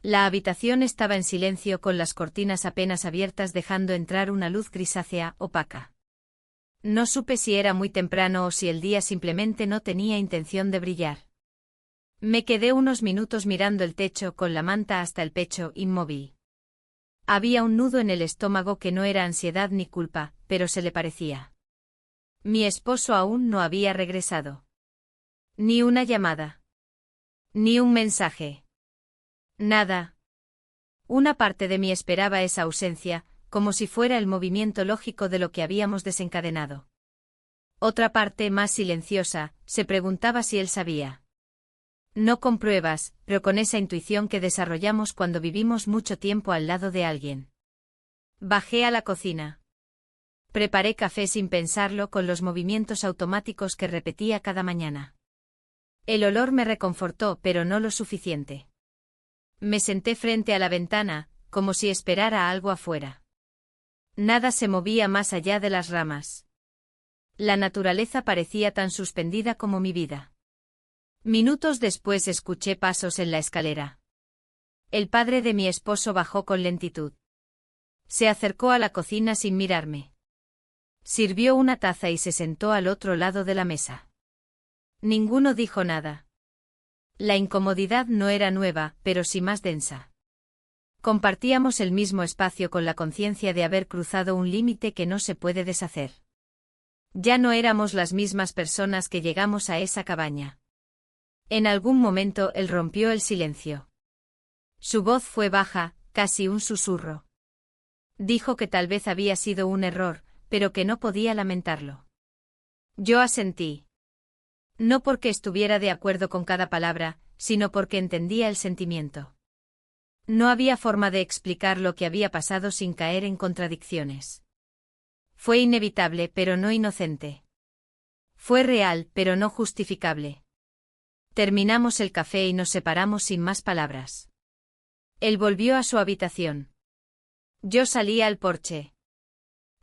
La habitación estaba en silencio con las cortinas apenas abiertas dejando entrar una luz grisácea, opaca. No supe si era muy temprano o si el día simplemente no tenía intención de brillar. Me quedé unos minutos mirando el techo con la manta hasta el pecho, inmóvil. Había un nudo en el estómago que no era ansiedad ni culpa, pero se le parecía. Mi esposo aún no había regresado. Ni una llamada. Ni un mensaje. Nada. Una parte de mí esperaba esa ausencia, como si fuera el movimiento lógico de lo que habíamos desencadenado. Otra parte, más silenciosa, se preguntaba si él sabía. No con pruebas, pero con esa intuición que desarrollamos cuando vivimos mucho tiempo al lado de alguien. Bajé a la cocina. Preparé café sin pensarlo con los movimientos automáticos que repetía cada mañana. El olor me reconfortó, pero no lo suficiente. Me senté frente a la ventana, como si esperara algo afuera. Nada se movía más allá de las ramas. La naturaleza parecía tan suspendida como mi vida. Minutos después escuché pasos en la escalera. El padre de mi esposo bajó con lentitud. Se acercó a la cocina sin mirarme. Sirvió una taza y se sentó al otro lado de la mesa. Ninguno dijo nada. La incomodidad no era nueva, pero sí más densa. Compartíamos el mismo espacio con la conciencia de haber cruzado un límite que no se puede deshacer. Ya no éramos las mismas personas que llegamos a esa cabaña. En algún momento él rompió el silencio. Su voz fue baja, casi un susurro. Dijo que tal vez había sido un error, pero que no podía lamentarlo. Yo asentí. No porque estuviera de acuerdo con cada palabra, sino porque entendía el sentimiento. No había forma de explicar lo que había pasado sin caer en contradicciones. Fue inevitable, pero no inocente. Fue real, pero no justificable. Terminamos el café y nos separamos sin más palabras. Él volvió a su habitación. Yo salí al porche.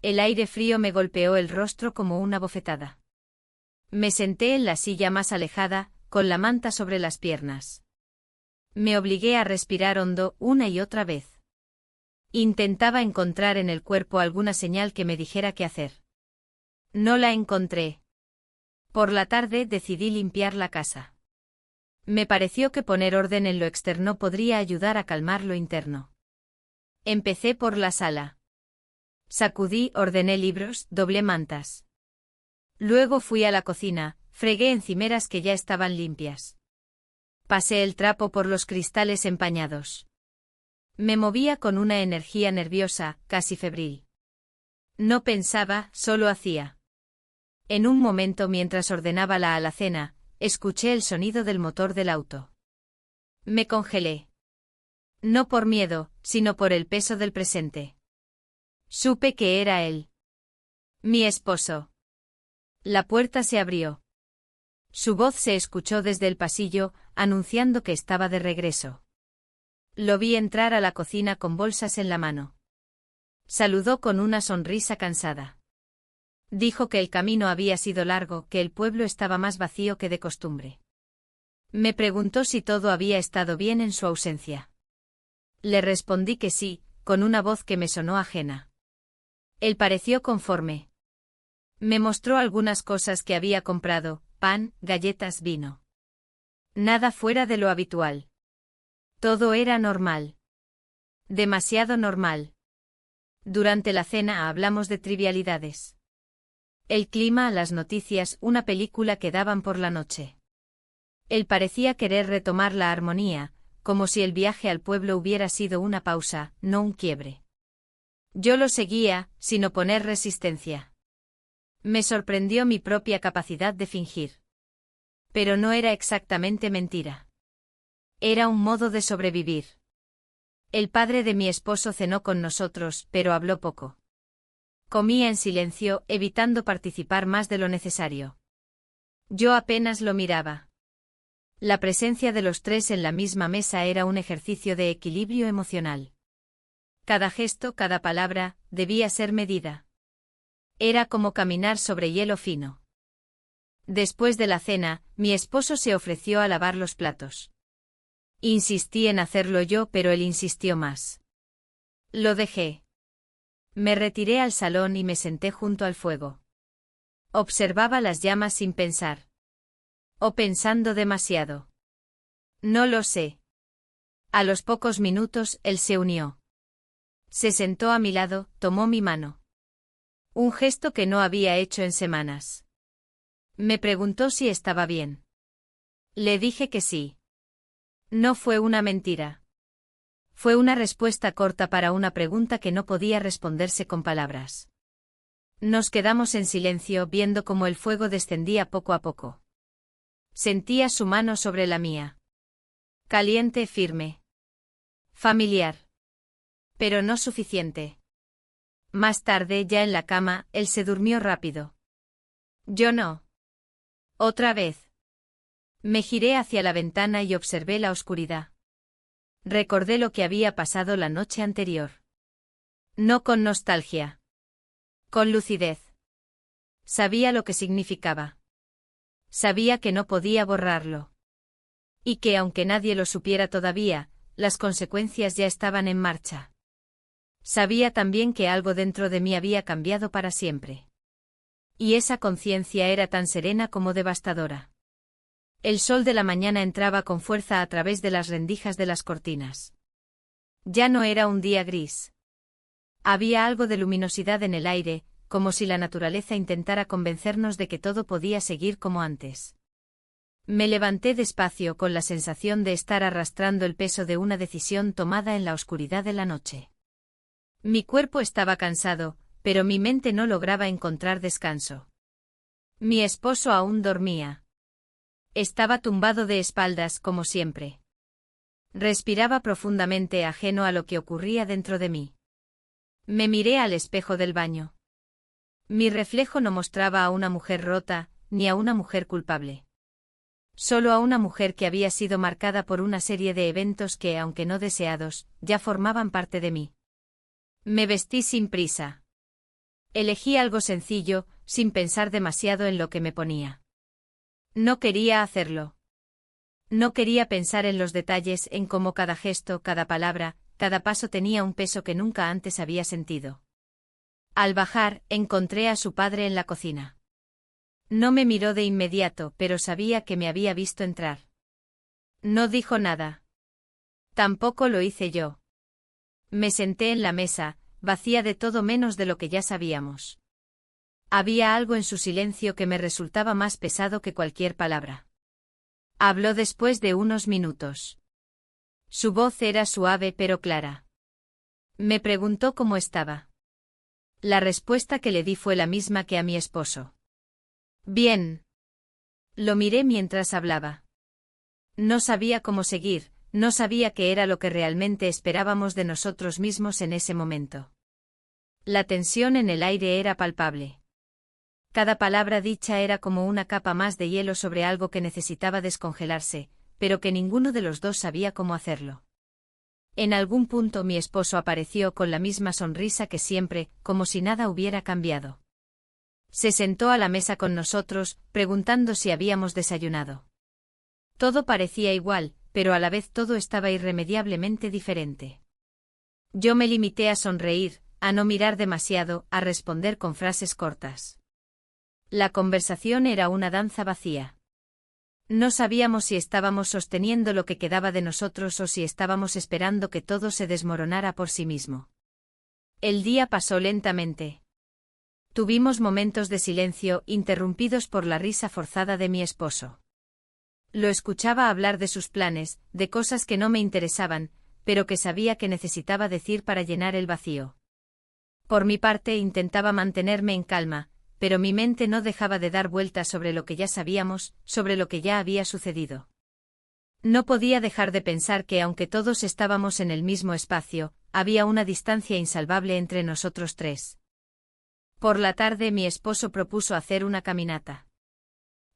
El aire frío me golpeó el rostro como una bofetada. Me senté en la silla más alejada, con la manta sobre las piernas. Me obligué a respirar hondo una y otra vez. Intentaba encontrar en el cuerpo alguna señal que me dijera qué hacer. No la encontré. Por la tarde decidí limpiar la casa. Me pareció que poner orden en lo externo podría ayudar a calmar lo interno. Empecé por la sala. Sacudí, ordené libros, doblé mantas. Luego fui a la cocina, fregué encimeras que ya estaban limpias. Pasé el trapo por los cristales empañados. Me movía con una energía nerviosa, casi febril. No pensaba, solo hacía. En un momento mientras ordenaba la alacena, escuché el sonido del motor del auto. Me congelé. No por miedo, sino por el peso del presente. Supe que era él. Mi esposo. La puerta se abrió. Su voz se escuchó desde el pasillo, anunciando que estaba de regreso. Lo vi entrar a la cocina con bolsas en la mano. Saludó con una sonrisa cansada. Dijo que el camino había sido largo, que el pueblo estaba más vacío que de costumbre. Me preguntó si todo había estado bien en su ausencia. Le respondí que sí, con una voz que me sonó ajena. Él pareció conforme. Me mostró algunas cosas que había comprado, pan, galletas, vino. Nada fuera de lo habitual. Todo era normal. Demasiado normal. Durante la cena hablamos de trivialidades. El clima, las noticias, una película que daban por la noche. Él parecía querer retomar la armonía, como si el viaje al pueblo hubiera sido una pausa, no un quiebre. Yo lo seguía, sin oponer resistencia. Me sorprendió mi propia capacidad de fingir. Pero no era exactamente mentira. Era un modo de sobrevivir. El padre de mi esposo cenó con nosotros, pero habló poco. Comía en silencio, evitando participar más de lo necesario. Yo apenas lo miraba. La presencia de los tres en la misma mesa era un ejercicio de equilibrio emocional. Cada gesto, cada palabra, debía ser medida. Era como caminar sobre hielo fino. Después de la cena, mi esposo se ofreció a lavar los platos. Insistí en hacerlo yo, pero él insistió más. Lo dejé. Me retiré al salón y me senté junto al fuego. Observaba las llamas sin pensar. ¿O pensando demasiado? No lo sé. A los pocos minutos, él se unió. Se sentó a mi lado, tomó mi mano. Un gesto que no había hecho en semanas. Me preguntó si estaba bien. Le dije que sí. No fue una mentira. Fue una respuesta corta para una pregunta que no podía responderse con palabras. Nos quedamos en silencio viendo cómo el fuego descendía poco a poco. Sentía su mano sobre la mía. Caliente, firme. Familiar. Pero no suficiente. Más tarde, ya en la cama, él se durmió rápido. Yo no. Otra vez. Me giré hacia la ventana y observé la oscuridad. Recordé lo que había pasado la noche anterior. No con nostalgia. Con lucidez. Sabía lo que significaba. Sabía que no podía borrarlo. Y que aunque nadie lo supiera todavía, las consecuencias ya estaban en marcha. Sabía también que algo dentro de mí había cambiado para siempre. Y esa conciencia era tan serena como devastadora. El sol de la mañana entraba con fuerza a través de las rendijas de las cortinas. Ya no era un día gris. Había algo de luminosidad en el aire, como si la naturaleza intentara convencernos de que todo podía seguir como antes. Me levanté despacio con la sensación de estar arrastrando el peso de una decisión tomada en la oscuridad de la noche. Mi cuerpo estaba cansado, pero mi mente no lograba encontrar descanso. Mi esposo aún dormía. Estaba tumbado de espaldas como siempre. Respiraba profundamente, ajeno a lo que ocurría dentro de mí. Me miré al espejo del baño. Mi reflejo no mostraba a una mujer rota, ni a una mujer culpable. Solo a una mujer que había sido marcada por una serie de eventos que, aunque no deseados, ya formaban parte de mí. Me vestí sin prisa. Elegí algo sencillo, sin pensar demasiado en lo que me ponía. No quería hacerlo. No quería pensar en los detalles, en cómo cada gesto, cada palabra, cada paso tenía un peso que nunca antes había sentido. Al bajar, encontré a su padre en la cocina. No me miró de inmediato, pero sabía que me había visto entrar. No dijo nada. Tampoco lo hice yo. Me senté en la mesa, vacía de todo menos de lo que ya sabíamos. Había algo en su silencio que me resultaba más pesado que cualquier palabra. Habló después de unos minutos. Su voz era suave pero clara. Me preguntó cómo estaba. La respuesta que le di fue la misma que a mi esposo. Bien. Lo miré mientras hablaba. No sabía cómo seguir, no sabía qué era lo que realmente esperábamos de nosotros mismos en ese momento. La tensión en el aire era palpable. Cada palabra dicha era como una capa más de hielo sobre algo que necesitaba descongelarse, pero que ninguno de los dos sabía cómo hacerlo. En algún punto mi esposo apareció con la misma sonrisa que siempre, como si nada hubiera cambiado. Se sentó a la mesa con nosotros, preguntando si habíamos desayunado. Todo parecía igual, pero a la vez todo estaba irremediablemente diferente. Yo me limité a sonreír, a no mirar demasiado, a responder con frases cortas. La conversación era una danza vacía. No sabíamos si estábamos sosteniendo lo que quedaba de nosotros o si estábamos esperando que todo se desmoronara por sí mismo. El día pasó lentamente. Tuvimos momentos de silencio, interrumpidos por la risa forzada de mi esposo. Lo escuchaba hablar de sus planes, de cosas que no me interesaban, pero que sabía que necesitaba decir para llenar el vacío. Por mi parte intentaba mantenerme en calma, pero mi mente no dejaba de dar vueltas sobre lo que ya sabíamos, sobre lo que ya había sucedido. No podía dejar de pensar que aunque todos estábamos en el mismo espacio, había una distancia insalvable entre nosotros tres. Por la tarde mi esposo propuso hacer una caminata.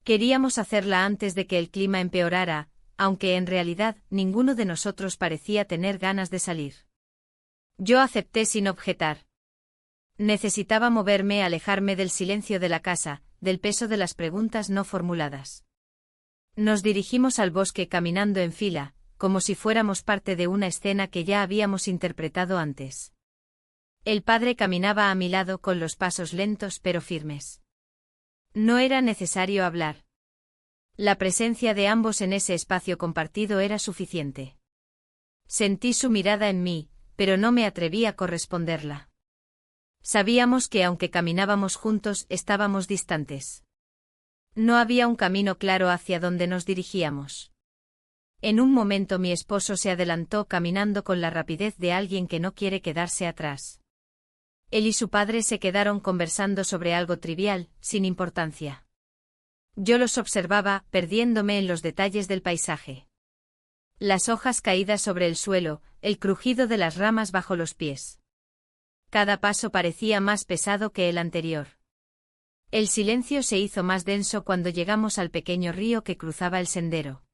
Queríamos hacerla antes de que el clima empeorara, aunque en realidad ninguno de nosotros parecía tener ganas de salir. Yo acepté sin objetar. Necesitaba moverme, alejarme del silencio de la casa, del peso de las preguntas no formuladas. Nos dirigimos al bosque caminando en fila, como si fuéramos parte de una escena que ya habíamos interpretado antes. El padre caminaba a mi lado con los pasos lentos pero firmes. No era necesario hablar. La presencia de ambos en ese espacio compartido era suficiente. Sentí su mirada en mí, pero no me atreví a corresponderla. Sabíamos que aunque caminábamos juntos, estábamos distantes. No había un camino claro hacia donde nos dirigíamos. En un momento mi esposo se adelantó caminando con la rapidez de alguien que no quiere quedarse atrás. Él y su padre se quedaron conversando sobre algo trivial, sin importancia. Yo los observaba, perdiéndome en los detalles del paisaje. Las hojas caídas sobre el suelo, el crujido de las ramas bajo los pies. Cada paso parecía más pesado que el anterior. El silencio se hizo más denso cuando llegamos al pequeño río que cruzaba el sendero.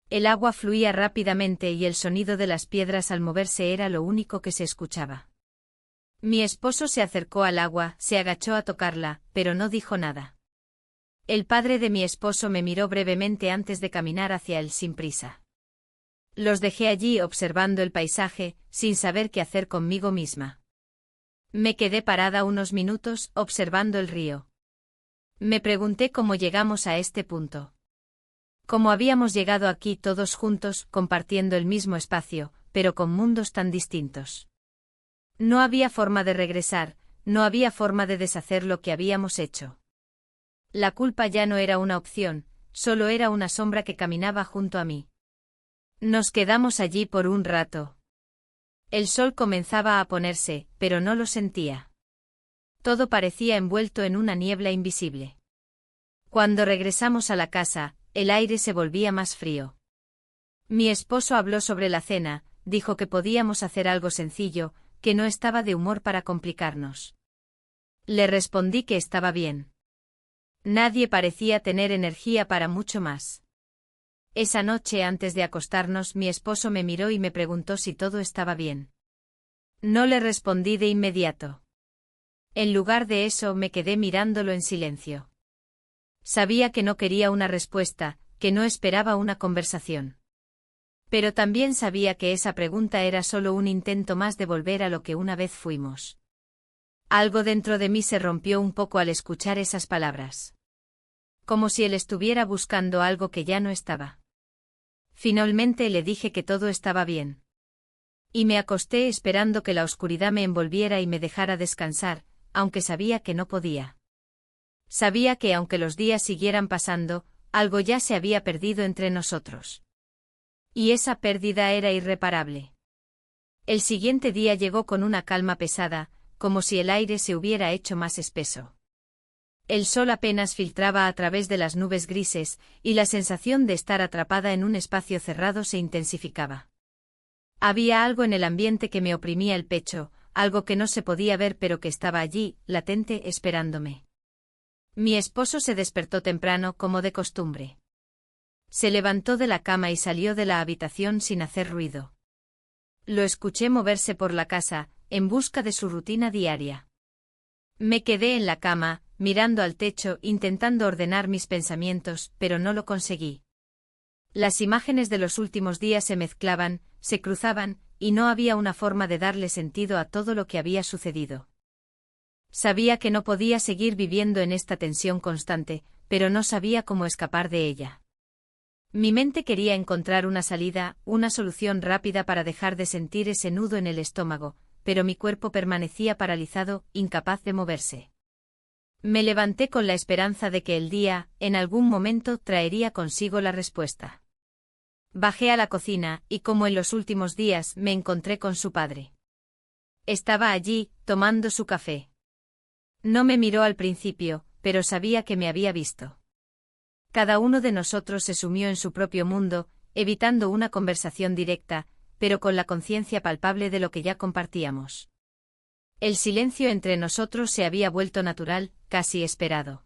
El agua fluía rápidamente y el sonido de las piedras al moverse era lo único que se escuchaba. Mi esposo se acercó al agua, se agachó a tocarla, pero no dijo nada. El padre de mi esposo me miró brevemente antes de caminar hacia él sin prisa. Los dejé allí observando el paisaje, sin saber qué hacer conmigo misma. Me quedé parada unos minutos, observando el río. Me pregunté cómo llegamos a este punto. Cómo habíamos llegado aquí todos juntos, compartiendo el mismo espacio, pero con mundos tan distintos. No había forma de regresar, no había forma de deshacer lo que habíamos hecho. La culpa ya no era una opción, solo era una sombra que caminaba junto a mí. Nos quedamos allí por un rato. El sol comenzaba a ponerse, pero no lo sentía. Todo parecía envuelto en una niebla invisible. Cuando regresamos a la casa, el aire se volvía más frío. Mi esposo habló sobre la cena, dijo que podíamos hacer algo sencillo, que no estaba de humor para complicarnos. Le respondí que estaba bien. Nadie parecía tener energía para mucho más. Esa noche antes de acostarnos mi esposo me miró y me preguntó si todo estaba bien. No le respondí de inmediato. En lugar de eso me quedé mirándolo en silencio. Sabía que no quería una respuesta, que no esperaba una conversación. Pero también sabía que esa pregunta era solo un intento más de volver a lo que una vez fuimos. Algo dentro de mí se rompió un poco al escuchar esas palabras. Como si él estuviera buscando algo que ya no estaba. Finalmente le dije que todo estaba bien. Y me acosté esperando que la oscuridad me envolviera y me dejara descansar, aunque sabía que no podía. Sabía que aunque los días siguieran pasando, algo ya se había perdido entre nosotros. Y esa pérdida era irreparable. El siguiente día llegó con una calma pesada, como si el aire se hubiera hecho más espeso. El sol apenas filtraba a través de las nubes grises, y la sensación de estar atrapada en un espacio cerrado se intensificaba. Había algo en el ambiente que me oprimía el pecho, algo que no se podía ver pero que estaba allí, latente, esperándome. Mi esposo se despertó temprano como de costumbre. Se levantó de la cama y salió de la habitación sin hacer ruido. Lo escuché moverse por la casa, en busca de su rutina diaria. Me quedé en la cama, mirando al techo, intentando ordenar mis pensamientos, pero no lo conseguí. Las imágenes de los últimos días se mezclaban, se cruzaban, y no había una forma de darle sentido a todo lo que había sucedido. Sabía que no podía seguir viviendo en esta tensión constante, pero no sabía cómo escapar de ella. Mi mente quería encontrar una salida, una solución rápida para dejar de sentir ese nudo en el estómago, pero mi cuerpo permanecía paralizado, incapaz de moverse. Me levanté con la esperanza de que el día, en algún momento, traería consigo la respuesta. Bajé a la cocina, y como en los últimos días, me encontré con su padre. Estaba allí, tomando su café. No me miró al principio, pero sabía que me había visto. Cada uno de nosotros se sumió en su propio mundo, evitando una conversación directa, pero con la conciencia palpable de lo que ya compartíamos. El silencio entre nosotros se había vuelto natural, casi esperado.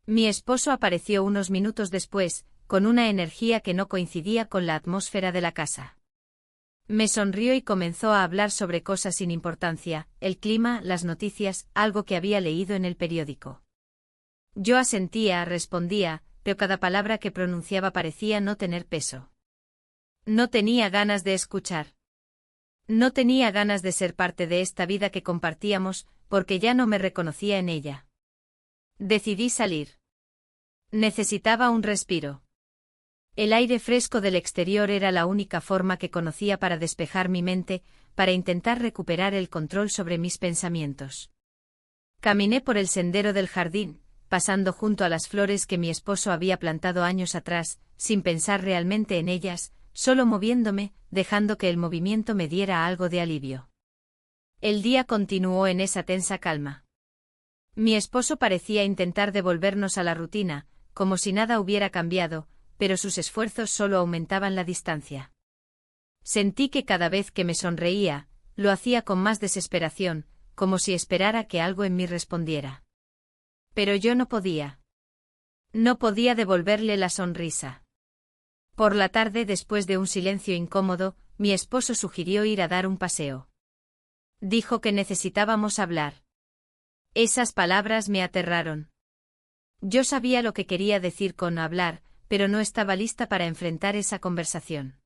Mi esposo apareció unos minutos después, con una energía que no coincidía con la atmósfera de la casa. Me sonrió y comenzó a hablar sobre cosas sin importancia, el clima, las noticias, algo que había leído en el periódico. Yo asentía, respondía, pero cada palabra que pronunciaba parecía no tener peso. No tenía ganas de escuchar. No tenía ganas de ser parte de esta vida que compartíamos, porque ya no me reconocía en ella. Decidí salir. Necesitaba un respiro. El aire fresco del exterior era la única forma que conocía para despejar mi mente, para intentar recuperar el control sobre mis pensamientos. Caminé por el sendero del jardín, pasando junto a las flores que mi esposo había plantado años atrás, sin pensar realmente en ellas, solo moviéndome, dejando que el movimiento me diera algo de alivio. El día continuó en esa tensa calma. Mi esposo parecía intentar devolvernos a la rutina, como si nada hubiera cambiado, pero sus esfuerzos solo aumentaban la distancia. Sentí que cada vez que me sonreía, lo hacía con más desesperación, como si esperara que algo en mí respondiera. Pero yo no podía. No podía devolverle la sonrisa. Por la tarde, después de un silencio incómodo, mi esposo sugirió ir a dar un paseo. Dijo que necesitábamos hablar. Esas palabras me aterraron. Yo sabía lo que quería decir con hablar, pero no estaba lista para enfrentar esa conversación.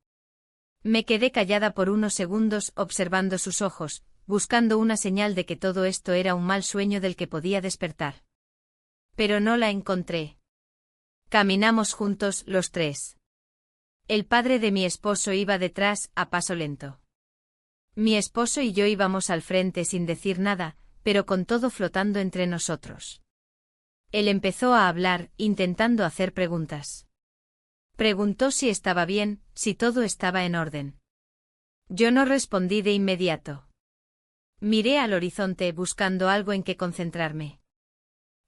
Me quedé callada por unos segundos observando sus ojos, buscando una señal de que todo esto era un mal sueño del que podía despertar. Pero no la encontré. Caminamos juntos, los tres. El padre de mi esposo iba detrás, a paso lento. Mi esposo y yo íbamos al frente sin decir nada, pero con todo flotando entre nosotros. Él empezó a hablar, intentando hacer preguntas. Preguntó si estaba bien, si todo estaba en orden. Yo no respondí de inmediato. Miré al horizonte buscando algo en que concentrarme.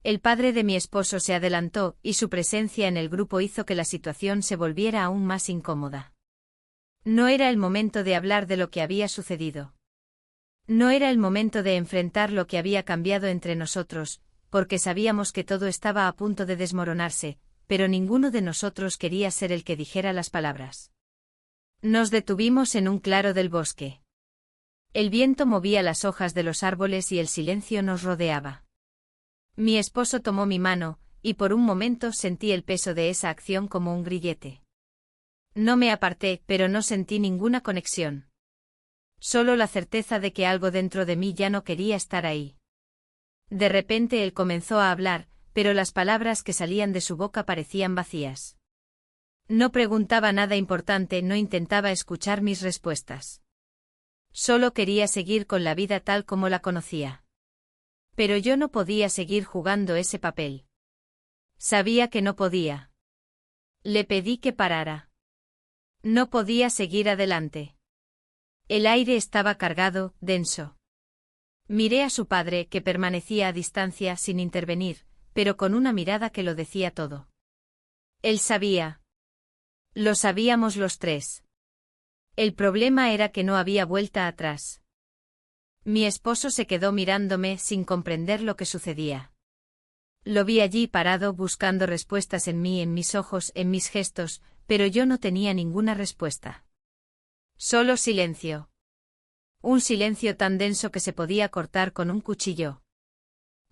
El padre de mi esposo se adelantó, y su presencia en el grupo hizo que la situación se volviera aún más incómoda. No era el momento de hablar de lo que había sucedido. No era el momento de enfrentar lo que había cambiado entre nosotros, porque sabíamos que todo estaba a punto de desmoronarse, pero ninguno de nosotros quería ser el que dijera las palabras. Nos detuvimos en un claro del bosque. El viento movía las hojas de los árboles y el silencio nos rodeaba. Mi esposo tomó mi mano, y por un momento sentí el peso de esa acción como un grillete. No me aparté, pero no sentí ninguna conexión. Solo la certeza de que algo dentro de mí ya no quería estar ahí. De repente él comenzó a hablar, pero las palabras que salían de su boca parecían vacías. No preguntaba nada importante, no intentaba escuchar mis respuestas. Solo quería seguir con la vida tal como la conocía. Pero yo no podía seguir jugando ese papel. Sabía que no podía. Le pedí que parara. No podía seguir adelante. El aire estaba cargado, denso. Miré a su padre, que permanecía a distancia sin intervenir, pero con una mirada que lo decía todo. Él sabía. Lo sabíamos los tres. El problema era que no había vuelta atrás. Mi esposo se quedó mirándome sin comprender lo que sucedía. Lo vi allí parado buscando respuestas en mí, en mis ojos, en mis gestos, pero yo no tenía ninguna respuesta. Solo silencio. Un silencio tan denso que se podía cortar con un cuchillo.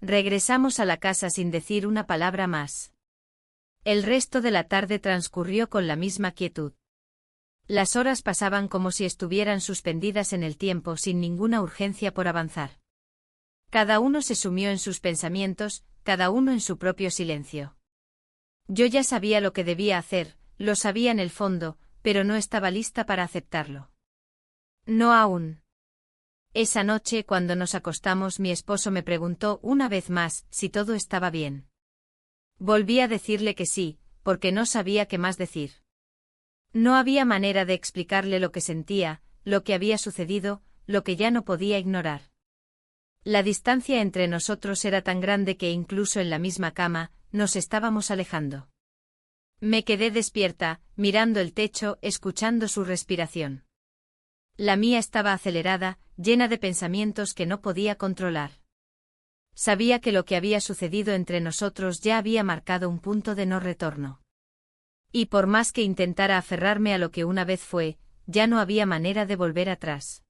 Regresamos a la casa sin decir una palabra más. El resto de la tarde transcurrió con la misma quietud. Las horas pasaban como si estuvieran suspendidas en el tiempo sin ninguna urgencia por avanzar. Cada uno se sumió en sus pensamientos, cada uno en su propio silencio. Yo ya sabía lo que debía hacer, lo sabía en el fondo, pero no estaba lista para aceptarlo. No aún. Esa noche, cuando nos acostamos, mi esposo me preguntó una vez más si todo estaba bien. Volví a decirle que sí, porque no sabía qué más decir. No había manera de explicarle lo que sentía, lo que había sucedido, lo que ya no podía ignorar. La distancia entre nosotros era tan grande que incluso en la misma cama, nos estábamos alejando. Me quedé despierta, mirando el techo, escuchando su respiración. La mía estaba acelerada, llena de pensamientos que no podía controlar. Sabía que lo que había sucedido entre nosotros ya había marcado un punto de no retorno. Y por más que intentara aferrarme a lo que una vez fue, ya no había manera de volver atrás.